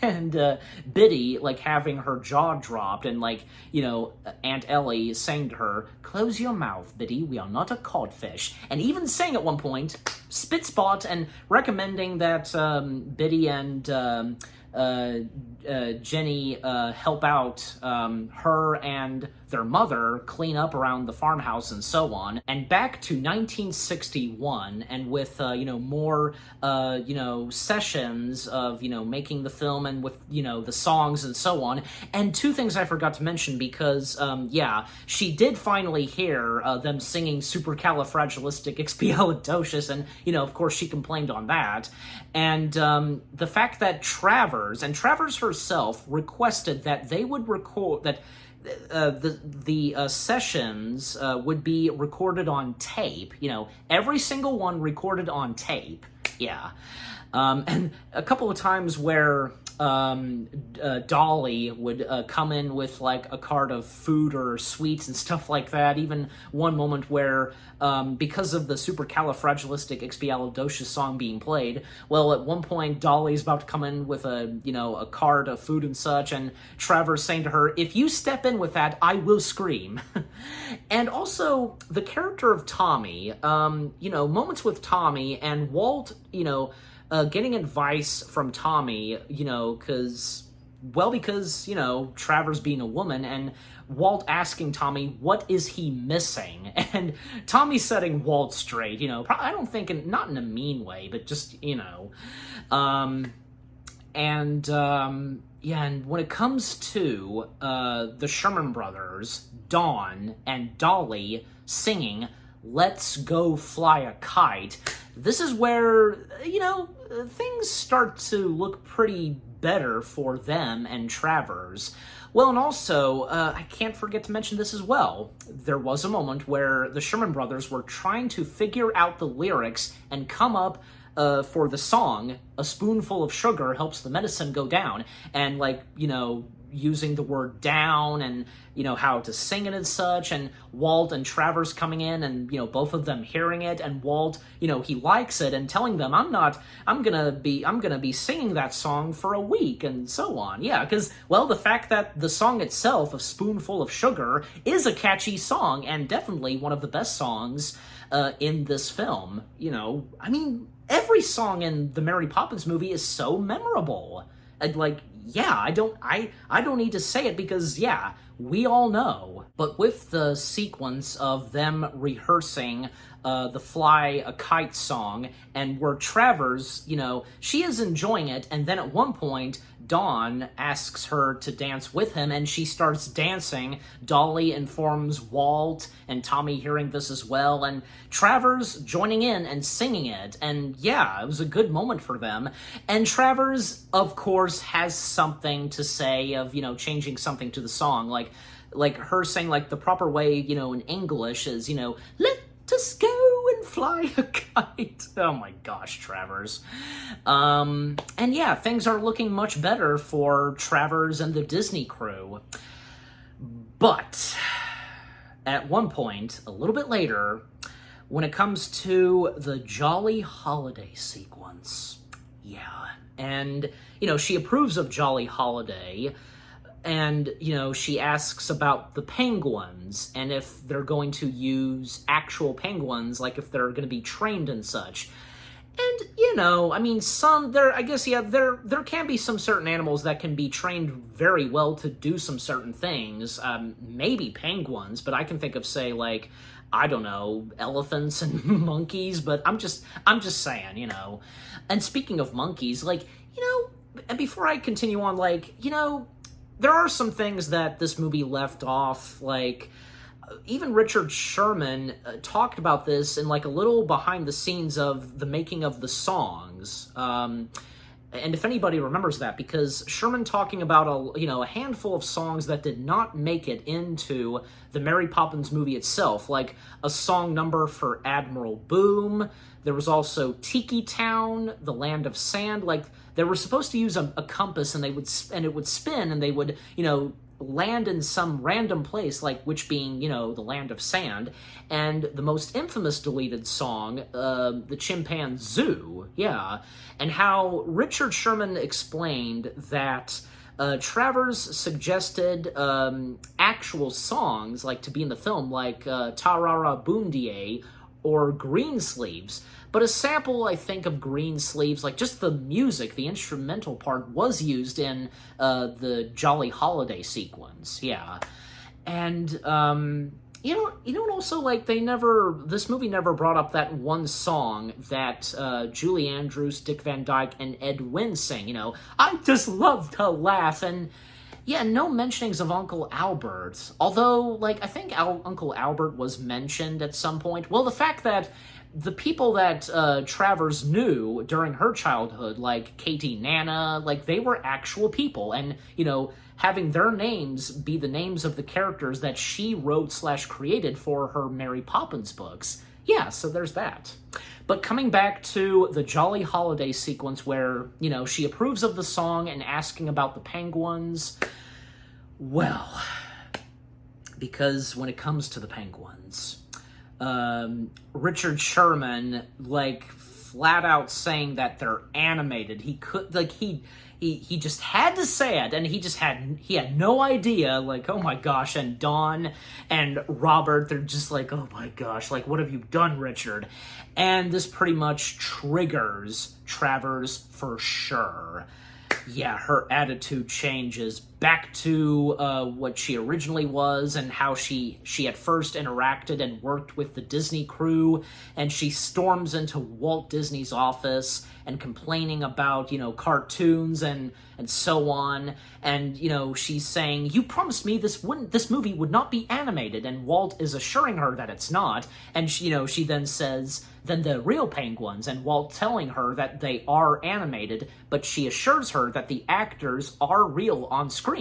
and Biddy, like, having her jaw dropped, and, like, you know, Aunt Ellie saying to her, "Close your mouth, Biddy, we are not a codfish," and even saying at one point, Spitspot, and recommending that Biddy and Jenny help out her and their mother clean up around the farmhouse and so on. And back to 1961, and with, you know, more, you know, sessions of, you know, making the film and with, you know, the songs and so on. And two things I forgot to mention because, yeah, she did finally hear them singing Supercalifragilisticexpialidocious, and, you know, of course she complained on that. And the fact that Travers herself requested that they would record, that the sessions would be recorded on tape, you know, every single one recorded on tape, yeah. And a couple of times where Dolly would come in with, like, a cart of food or sweets and stuff like that. Even one moment where, because of the Supercalifragilisticexpialidocious song being played, well, at one point, Dolly's about to come in with a, you know, a cart of food and such, and Travers saying to her, "If you step in with that, I will scream." And also, the character of Tommy, you know, moments with Tommy, and Walt, you know, getting advice from Tommy, you know, because, you know, Travers being a woman, and Walt asking Tommy, what is he missing? And Tommy setting Walt straight, you know, I don't think, not in a mean way, but just, you know. Yeah, and when it comes to the Sherman Brothers, Don and Dolly singing "Let's Go Fly a Kite," this is where, you know, things start to look pretty better for them and Travers. Well, and also, I can't forget to mention this as well. There was a moment where the Sherman Brothers were trying to figure out the lyrics and come up for the song, "A spoonful of sugar helps the medicine go down," and, like, you know, using the word down and, you know, how to sing it and such, and Walt and Travers coming in and, you know, both of them hearing it, and Walt, you know, he likes it and telling them, I'm gonna be singing that song for a week and so on. Yeah, because, well, the fact that the song itself, "A Spoonful of Sugar," is a catchy song and definitely one of the best songs in this film. You know, I mean, every song in the Mary Poppins movie is so memorable. Like, yeah, I don't need to say it because, yeah, we all know. But with the sequence of them rehearsing the Fly a Kite song, and where Travers, you know, she is enjoying it, and then at one point, Don asks her to dance with him, and she starts dancing. Dolly informs Walt, and Tommy hearing this as well, and Travers joining in and singing it, and yeah, it was a good moment for them. And Travers, of course, has something to say of, you know, changing something to the song, like, like her saying like the proper way, in English is, let us go and fly a kite. Oh my gosh, Travers. And yeah, things are looking much better for Travers and the Disney crew. But at one point, a little bit later, when it comes to the Jolly Holiday sequence, yeah, and, she approves of Jolly Holiday, and, she asks about the penguins, and if they're going to use actual penguins, like if they're going to be trained and such. And, there can be some certain animals that can be trained very well to do some certain things. Maybe penguins, but I can think of, say, like, I don't know, elephants and monkeys, but I'm just saying, And speaking of monkeys, like, and before I continue on, like, there are some things that this movie left off, like, even Richard Sherman talked about this in, like, a little behind the scenes of the making of the songs. And if anybody remembers that, because Sherman talking about a handful of songs that did not make it into the Mary Poppins movie itself, like a song number for Admiral Boom. There was also Tiki Town, The Land of Sand. Like, they were supposed to use a compass, and it would spin, and they would, land in some random place, like, which being, the Land of Sand. And the most infamous deleted song, the Chimpan Zoo, yeah. And how Richard Sherman explained that Travers suggested actual songs, like, to be in the film, like Tarara Boondie or Greensleeves. But a sample, I think, of Greensleeves, like just the music, the instrumental part, was used in the Jolly Holiday sequence, yeah. And, also, like, this movie never brought up that one song that Julie Andrews, Dick Van Dyke, and Ed Wynn sing, I just love to laugh, and yeah, no mentionings of Uncle Albert. Although, like, I think Uncle Albert was mentioned at some point. Well, the fact that the people that Travers knew during her childhood, like Katie Nana, like, they were actual people. And, having their names be the names of the characters that she wrote/created for her Mary Poppins books. Yeah, so there's that. But coming back to the Jolly Holiday sequence where, she approves of the song and asking about the penguins, well, because when it comes to the penguins, Richard Sherman, like, flat out saying that they're animated. He could, like, he just had to say it, and he had no idea, like, oh my gosh, and Dawn and Robert, they're just like, oh my gosh, like, what have you done, Richard? And this pretty much triggers Travers for sure. Yeah, her attitude changes back to what she originally was, and how she had first interacted and worked with the Disney crew, and she storms into Walt Disney's office and complaining about, cartoons and so on, and, she's saying, you promised me this movie would not be animated, and Walt is assuring her that it's not, and she then says, then the real penguins, and Walt telling her that they are animated, but she assures her that the actors are real on screen.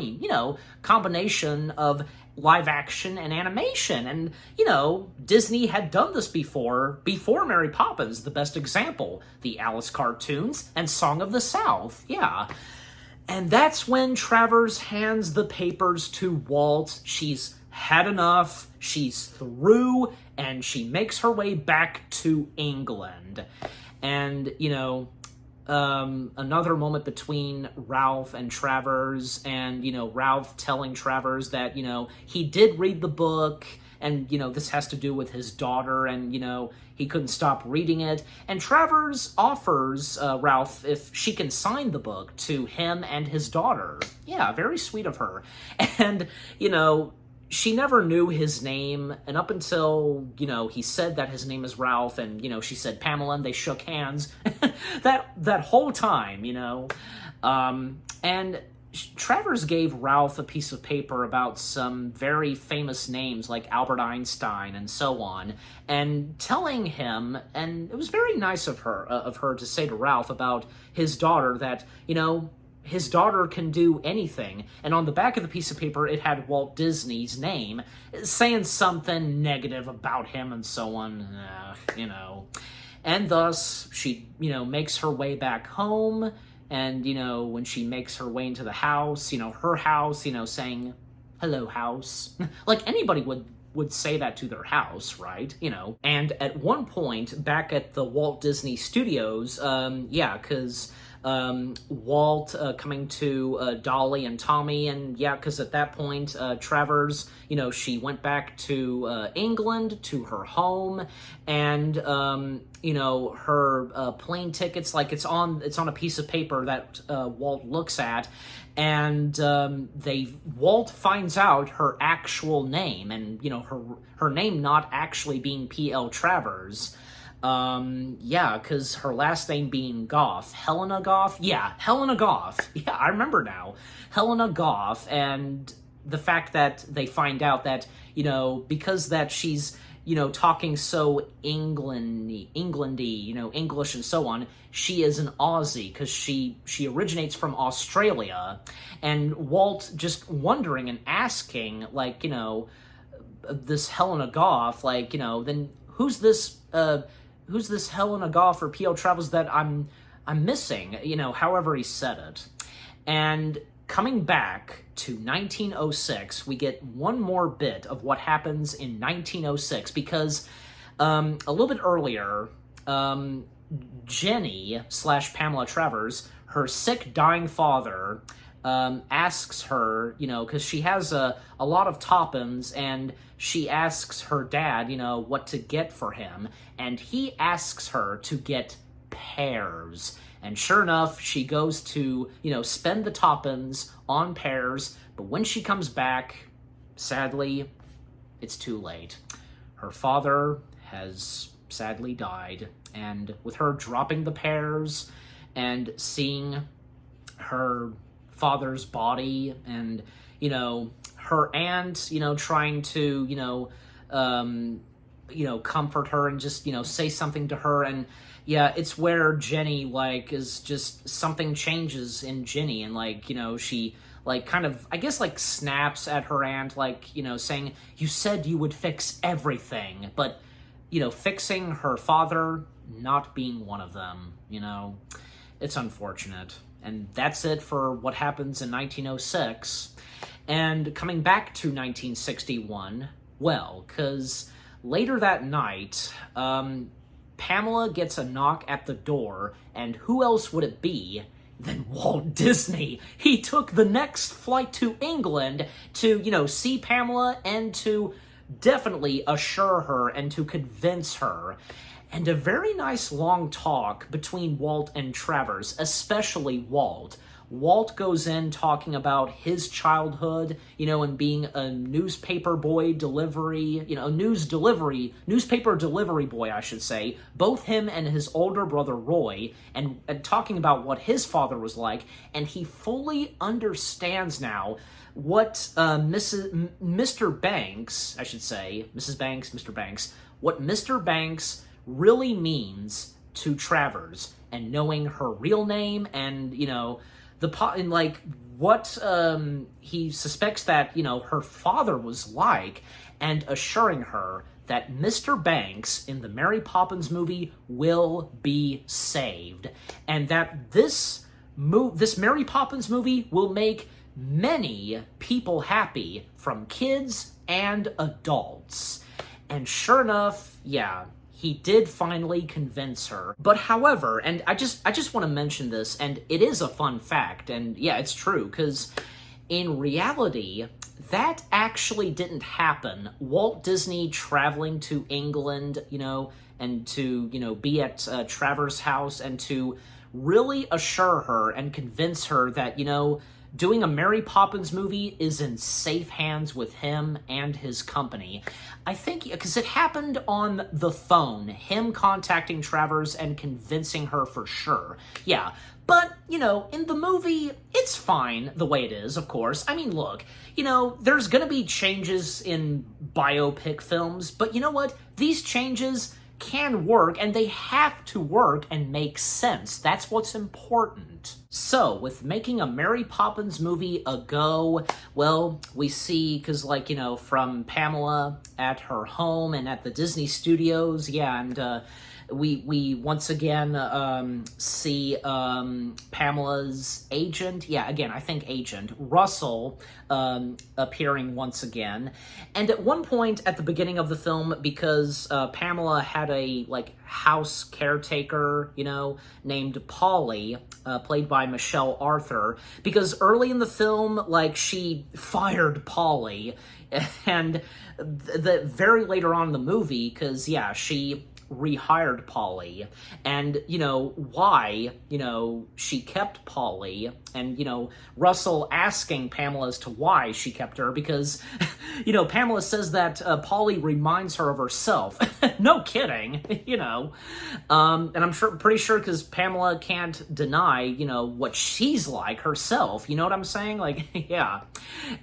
Combination of live action and animation. And, Disney had done this before Mary Poppins, the best example. The Alice cartoons and Song of the South, yeah. And that's when Travers hands the papers to Walt. She's had enough, she's through, and she makes her way back to England. And, another moment between Ralph and Travers, and, Ralph telling Travers that, he did read the book, and, this has to do with his daughter, and, he couldn't stop reading it. And Travers offers Ralph if she can sign the book to him and his daughter. Yeah, very sweet of her. And, she never knew his name, and up until, he said that his name is Ralph, and, she said Pamela, and they shook hands, that whole time, and Travers gave Ralph a piece of paper about some very famous names like Albert Einstein and so on, and telling him, and it was very nice of her to say to Ralph about his daughter that, his daughter can do anything. And on the back of the piece of paper, it had Walt Disney's name, saying something negative about him and so on, And thus, she, makes her way back home, and, when she makes her way into the house, her house, saying, "Hello, house." Like anybody would say that to their house, right? And at one point, back at the Walt Disney Studios, because Walt coming to Dolly and Tommy, and because at that point, Travers, she went back to England, to her home, and her plane tickets, like it's on a piece of paper that Walt looks at, and Walt finds out her actual name, and her name not actually being P.L. Travers. Because her last name being Goff. Helena Goff? Yeah, Helena Goff. Yeah, I remember now. Helena Goff, and the fact that they find out that, because that she's, talking so Englandy, English and so on, she is an Aussie, because she originates from Australia, and Walt just wondering and asking, like, this Helena Goff, like, then who's this Helena Goff or P.L. Travers that I'm missing, however he said it. And coming back to 1906, we get one more bit of what happens in 1906, because a little bit earlier, Jenny / Pamela Travers, her sick, dying father, asks her, because she has a lot of Toppins, and she asks her dad, what to get for him, and he asks her to get pears. And sure enough, she goes to, spend the Toppins on pears, but when she comes back, sadly, it's too late. Her father has sadly died, and with her dropping the pears and seeing her father's body, and her aunt trying to comfort her and just say something to her, and it's where Jenny is just something changes in Jenny, and she kind of, I guess, snaps at her aunt, saying, "You said you would fix everything," but fixing her father not being one of them. It's unfortunate. And that's it for what happens in 1906. And coming back to 1961, because later that night, Pamela gets a knock at the door, and who else would it be than Walt Disney? He took the next flight to England to, see Pamela and to definitely assure her and to convince her. And a very nice long talk between Walt and Travers, especially Walt. Walt goes in talking about his childhood, and being a newspaper delivery boy, I should say, both him and his older brother Roy, and talking about what his father was like, and he fully understands now what Mr. Banks, I should say, Mrs. Banks, Mr. Banks, what Mr. Banks really means to Travers, and knowing her real name, and what he suspects that her father was like, and assuring her that Mr. Banks in the Mary Poppins movie will be saved, and that this Mary Poppins movie will make many people happy, from kids and adults. And sure enough, he did finally convince her. But however, and I just want to mention this, and it is a fun fact, and it's true, because in reality, that actually didn't happen. Walt Disney traveling to England, and to, be at Travers' house, and to really assure her and convince her that, doing a Mary Poppins movie is in safe hands with him and his company. I think, because it happened on the phone, him contacting Travers and convincing her for sure. But, in the movie, it's fine the way it is, of course. I mean, look, there's gonna be changes in biopic films, but you know what? These changes can work, and they have to work and make sense. That's what's important. So, with making a Mary Poppins movie a go, well, we see, because, like, you know, from Pamela at her home and at the Disney Studios, yeah, and, we once again see Pamela's agent, yeah, again, I think agent, Russell, appearing once again. And at one point at the beginning of the film, because Pamela had a, like, house caretaker, you know, named Polly, played by Michelle Arthur, because early in the film, like, she fired Polly, and very later on in the movie, because, yeah, she rehired Polly, and, you know, why, you know, she kept Polly, and, you know, Russell asking Pamela as to why she kept her, because, you know, Pamela says that Polly reminds her of herself. No kidding, you know, and I'm pretty sure, because Pamela can't deny, you know, what she's like herself, you know what I'm saying? Like, yeah.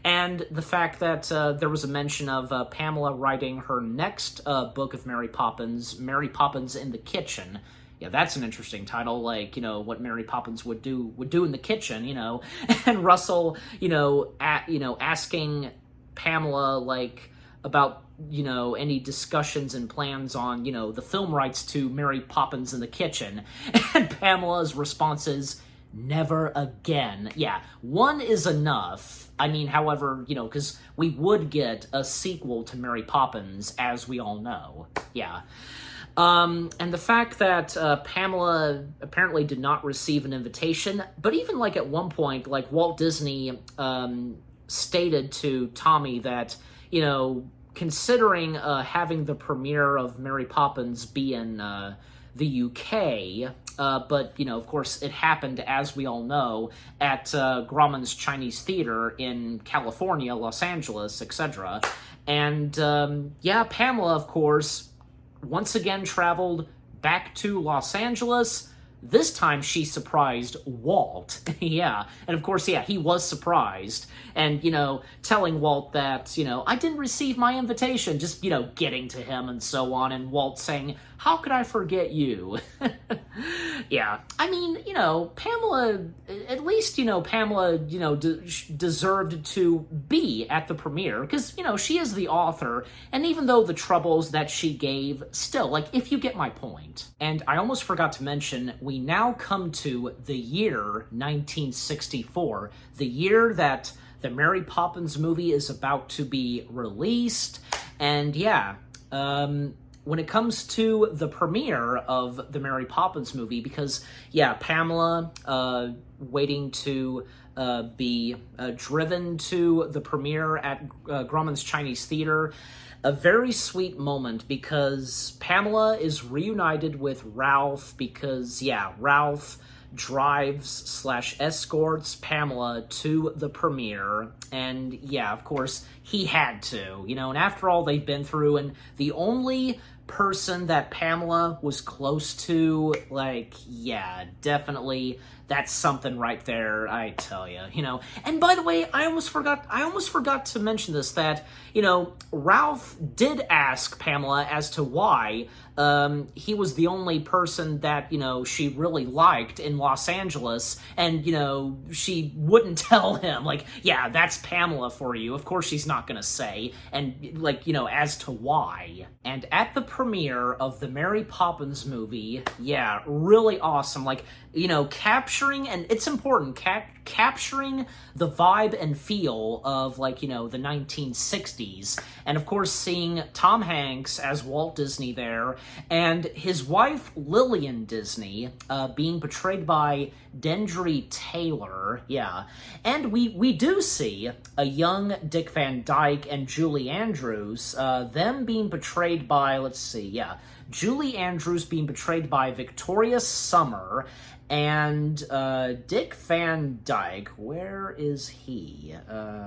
And the fact that there was a mention of Pamela writing her next book of Mary Poppins, Mary Poppins in the Kitchen. Yeah, that's an interesting title, like, you know, what Mary Poppins would do in the kitchen, you know. And Russell, you know, asking Pamela, like, about, you know, any discussions and plans on, you know, the film rights to Mary Poppins in the Kitchen. And Pamela's response is, never again. Yeah, one is enough. I mean, however, you know, because we would get a sequel to Mary Poppins, as we all know. Yeah. And the fact that Pamela apparently did not receive an invitation, but even, like, at one point, like, Walt Disney stated to Tommy that, you know, considering having the premiere of Mary Poppins be in the UK, but, you know, of course, it happened, as we all know, at Grauman's Chinese Theater in California, Los Angeles, etc. And, yeah, Pamela, of course, once again traveled back to Los Angeles. This time she surprised Walt. Yeah. And of course, yeah, he was surprised. And, you know, telling Walt that, you know, I didn't receive my invitation, just, you know, getting to him and so on. And Walt saying, how could I forget you? Yeah. I mean, you know, Pamela, at least, you know, Pamela, you know, deserved to be at the premiere because, you know, she is the author. And even though the troubles that she gave, still, like, if you get my point. And I almost forgot to mention, we now come to the year 1964, the year that the Mary Poppins movie is about to be released. And yeah, when it comes to the premiere of the Mary Poppins movie, because, yeah, Pamela waiting to be driven to the premiere at Grauman's Chinese Theater, a very sweet moment because Pamela is reunited with Ralph because, yeah, Ralph drives/escorts Pamela to the premiere, and yeah, of course, he had to, you know, and after all they've been through, and the only person that Pamela was close to, like, yeah, definitely, that's something right there, I tell you, you know. And by the way, I almost forgot to mention this, that, you know, Ralph did ask Pamela as to why he was the only person that, you know, she really liked in Los Angeles, and, you know, she wouldn't tell him, like, yeah, that's Pamela for you. Of course she's not gonna say, and, like, you know, as to why. And at the premiere of the Mary Poppins movie, yeah, really awesome, like, you know, capturing, and it's important, capturing the vibe and feel of, like, you know, the 1960s, and of course seeing Tom Hanks as Walt Disney there, and his wife Lillian Disney being portrayed by Dendry Taylor, yeah, and we do see a young Dick Van Dyke and Julie Andrews, them being portrayed by, let's see, yeah, Julie Andrews being portrayed by Victoria Summer, and Dick Van Dyke, where is he?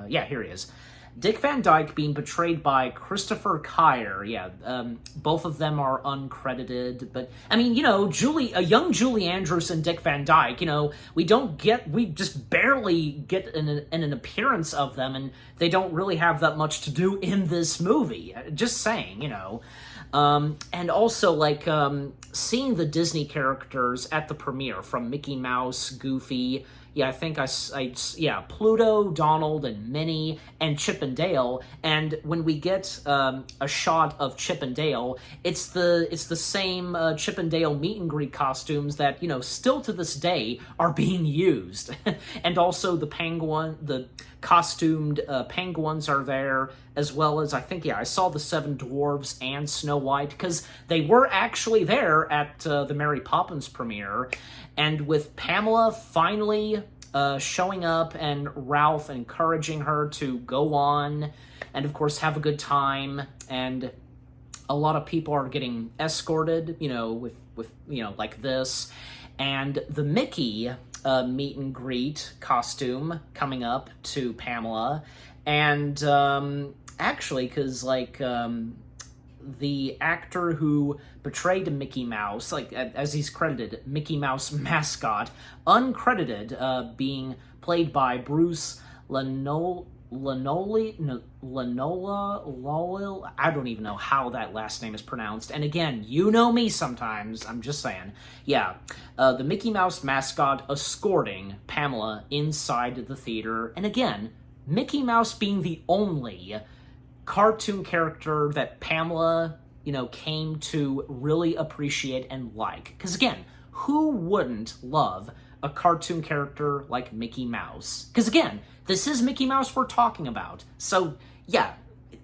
Yeah, here he is. Dick Van Dyke being portrayed by Christopher Kyer. Yeah, both of them are uncredited, but I mean, you know, a young Julie Andrews and Dick Van Dyke, you know, we just barely get an appearance of them, and they don't really have that much to do in this movie. Just saying, you know. And also, like, seeing the Disney characters at the premiere, from Mickey Mouse, Goofy, yeah, I think yeah, Pluto, Donald, and Minnie, and Chip and Dale. And when we get a shot of Chip and Dale, it's the same Chip and Dale meet and greet costumes that, you know, still to this day are being used. And also the costumed penguins are there, as well as, I think, yeah, I saw the Seven Dwarves and Snow White, because they were actually there at the Mary Poppins premiere. And with Pamela finally showing up and Ralph encouraging her to go on and, of course, have a good time, and a lot of people are getting escorted, you know, with you know, like this. And the Mickey meet and greet costume coming up to Pamela. And actually, because, like, the actor who portrayed Mickey Mouse, like, as he's credited, Mickey Mouse mascot, uncredited, being played by Bruce Lanola, I don't even know how that last name is pronounced. And again, you know me sometimes, I'm just saying. Yeah, the Mickey Mouse mascot escorting Pamela inside the theater. And again, Mickey Mouse being the only cartoon character that Pamela, you know, came to really appreciate and like. Because again, who wouldn't love a cartoon character like Mickey Mouse? Because again, this is Mickey Mouse we're talking about. So yeah,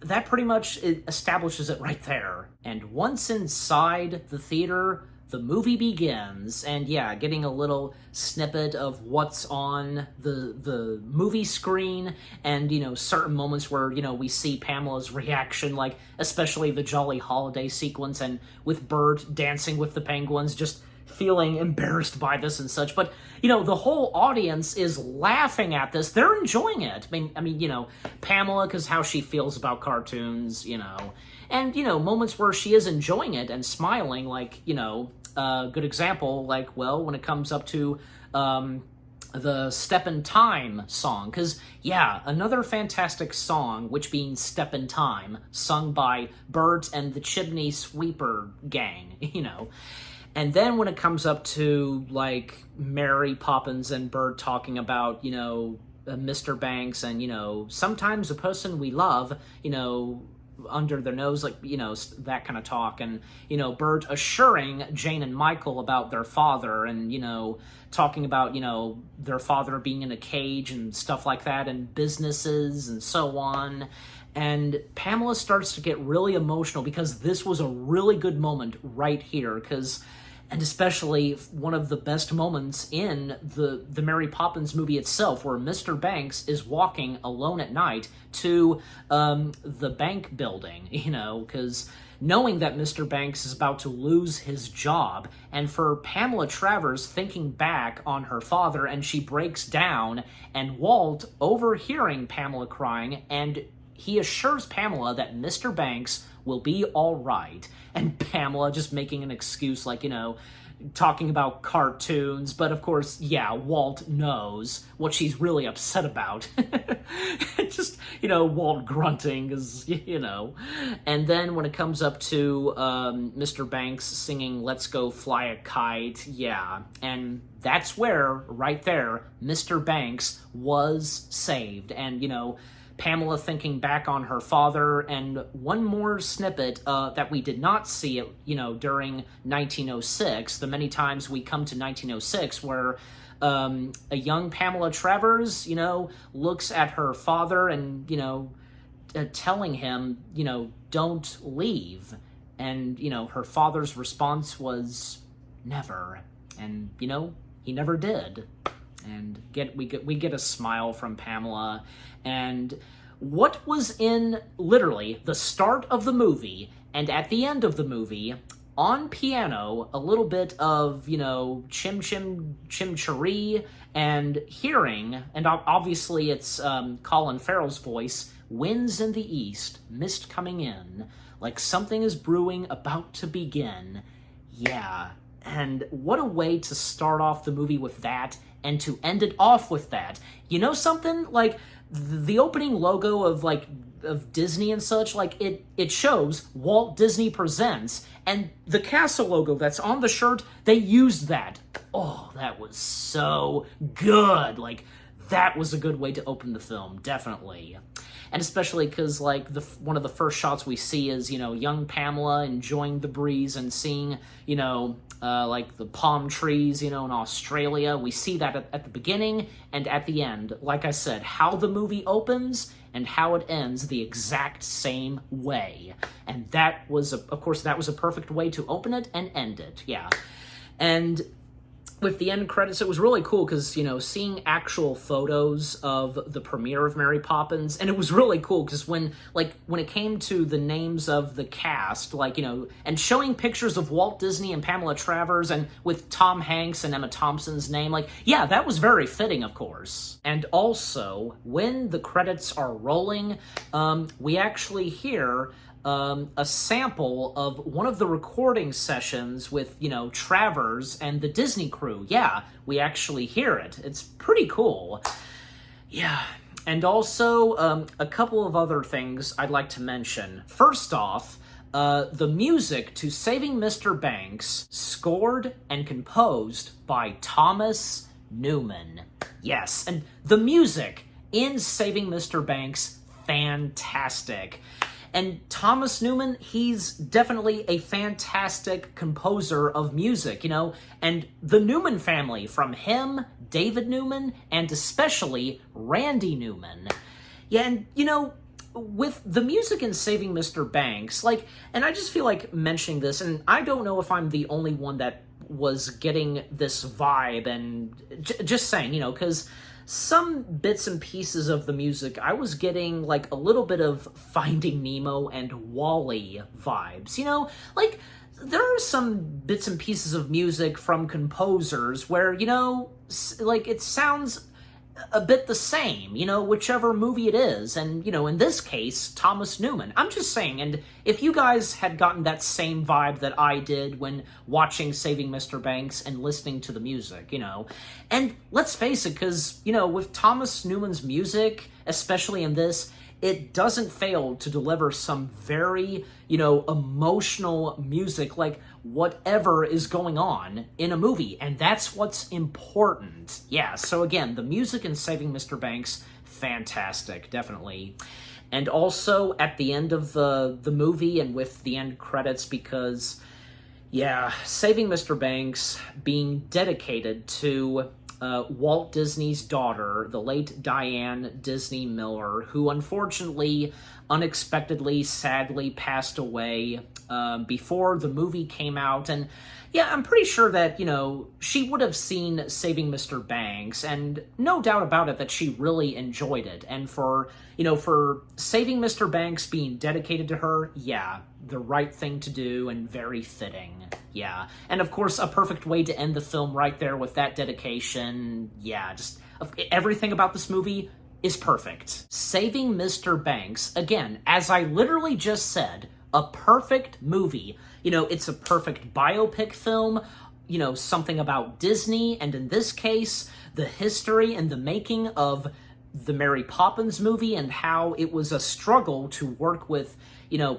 that pretty much establishes it right there. And once inside the theater, the movie begins, and yeah, getting a little snippet of what's on the movie screen, and, you know, certain moments where, you know, we see Pamela's reaction, like especially the Jolly Holiday sequence, and with Bert dancing with the penguins, just feeling embarrassed by this and such. But, you know, the whole audience is laughing at this. They're enjoying it. I mean, you know, Pamela, because how she feels about cartoons, you know, and, you know, moments where she is enjoying it and smiling, like, you know, good example, like, well, when it comes up to the Step in Time song, because, yeah, another fantastic song, which being Step in Time, sung by Bert and the Chimney Sweeper gang, you know. And then when it comes up to, like, Mary Poppins and Bert talking about, you know, Mr. Banks, and, you know, sometimes a person we love, you know, under their nose, like, you know, that kind of talk. And, you know, Bert assuring Jane and Michael about their father, and, you know, talking about, you know, their father being in a cage and stuff like that, and businesses and so on. And Pamela starts to get really emotional, because this was a really good moment right here, because, and especially one of the best moments in the Mary Poppins movie itself, where Mr. Banks is walking alone at night to the bank building, you know, because knowing that Mr. Banks is about to lose his job, and for Pamela Travers thinking back on her father, and she breaks down, and Walt overhearing Pamela crying, and he assures Pamela that Mr. Banks will be all right. And Pamela just making an excuse, like, you know, talking about cartoons. But of course, yeah, Walt knows what she's really upset about. Just, you know, Walt grunting is, you know. And then when it comes up to Mr. Banks singing Let's Go Fly a Kite, yeah. And that's where, right there, Mr. Banks was saved. And, you know, Pamela thinking back on her father, and one more snippet that we did not see, you know, during 1906, the many times we come to 1906, where a young Pamela Travers, you know, looks at her father and, you know, telling him, you know, don't leave. And, you know, her father's response was never. And, you know, he never did. And we get a smile from Pamela. And what was in literally the start of the movie and at the end of the movie, on piano, a little bit of, you know, chim chim chimchery, and hearing, and obviously it's Colin Farrell's voice, winds in the east, mist coming in, like something is brewing, about to begin. Yeah. And what a way to start off the movie with that, and to end it off with that. You know something? Like, the opening logo of, like, of Disney and such, like, it shows Walt Disney Presents, and the castle logo that's on the shirt, they used that. Oh, that was so good. Like, that was a good way to open the film, definitely. And especially because, like, one of the first shots we see is, young Pamela enjoying the breeze and seeing, like, the palm trees, in Australia. We see that at the beginning and at the end. Like I said, how the movie opens and how it ends the exact same way. And that was, of course, that was a perfect way to open it and end it, yeah. And with the end credits, it was really cool because, seeing actual photos of the premiere of Mary Poppins, and it was really cool because when it came to the names of the cast, and showing pictures of Walt Disney and Pamela Travers, and with Tom Hanks and Emma Thompson's name, yeah, that was very fitting, of course. And also, when the credits are rolling, we actually hear a sample of one of the recording sessions with, Travers and the Disney crew. Yeah, we actually hear it. It's pretty cool. Yeah. And also, a couple of other things I'd like to mention. First off, the music to Saving Mr. Banks, scored and composed by Thomas Newman. Yes, and the music in Saving Mr. Banks, fantastic. And Thomas Newman, he's definitely a fantastic composer of music, and the Newman family, from him, David Newman, and especially Randy Newman. Yeah, and, with the music in Saving Mr. Banks, and I just feel like mentioning this, and I don't know if I'm the only one that was getting this vibe, and just saying, because some bits and pieces of the music, I was getting, a little bit of Finding Nemo and WALL-E vibes, there are some bits and pieces of music from composers where, it sounds a bit the same, whichever movie it is, and, in this case, Thomas Newman. I'm just saying, and if you guys had gotten that same vibe that I did when watching Saving Mr. Banks and listening to the music, and let's face it, because, with Thomas Newman's music, especially in this, it doesn't fail to deliver some very, emotional music, like whatever is going on in a movie, and that's what's important. Yeah, so again, the music in Saving Mr. Banks, fantastic, definitely. And also, at the end of the movie, and with the end credits, because, yeah, Saving Mr. Banks being dedicated to Walt Disney's daughter, the late Diane Disney Miller, who unfortunately, unexpectedly, sadly passed away before the movie came out. And yeah, I'm pretty sure that, she would have seen Saving Mr. Banks, and no doubt about it that she really enjoyed it. And for Saving Mr. Banks being dedicated to her, yeah, the right thing to do and very fitting. Yeah. And of course, a perfect way to end the film right there with that dedication. Yeah, just everything about this movie is perfect. Saving Mr. Banks, again, as I literally just said, a perfect movie. It's a perfect biopic film, something about Disney, and in this case, the history and the making of the Mary Poppins movie and how it was a struggle to work with,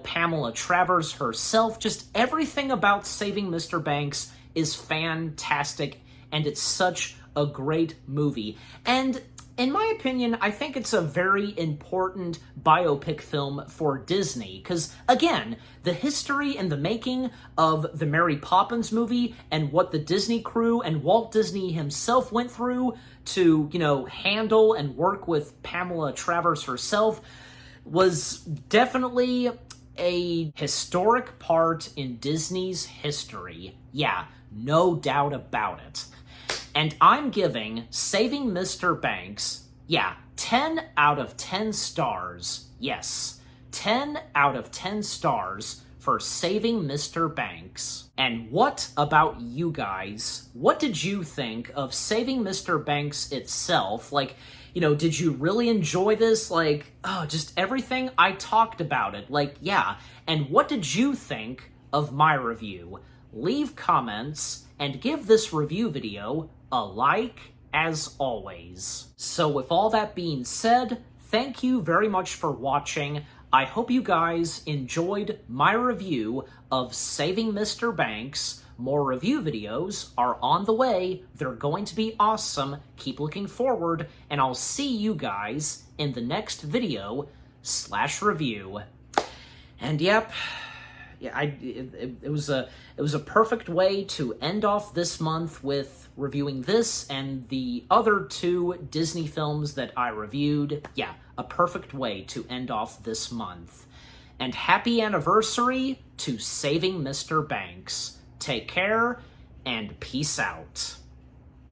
Pamela Travers herself. Just everything about Saving Mr. Banks is fantastic, and it's such a great movie. And in my opinion, I think it's a very important biopic film for Disney, because, again, the history and the making of the Mary Poppins movie and what the Disney crew and Walt Disney himself went through to, handle and work with Pamela Travers herself was definitely a historic part in Disney's history. Yeah, no doubt about it. And I'm giving Saving Mr. Banks, 10 out of 10 stars. Yes, 10 out of 10 stars for Saving Mr. Banks. And what about you guys? What did you think of Saving Mr. Banks itself? Did you really enjoy this? Just everything I talked about it. And what did you think of my review? Leave comments and give this review video a like, as always. So with all that being said, thank you very much for watching. I hope you guys enjoyed my review of Saving Mr. Banks. More review videos are on the way. They're going to be awesome. Keep looking forward, and I'll see you guys in the next video/review. And yep, yeah, it was a perfect way to end off this month with reviewing this and the other 2 Disney films that I reviewed. Yeah, a perfect way to end off this month. And happy anniversary to Saving Mr. Banks. Take care, and peace out.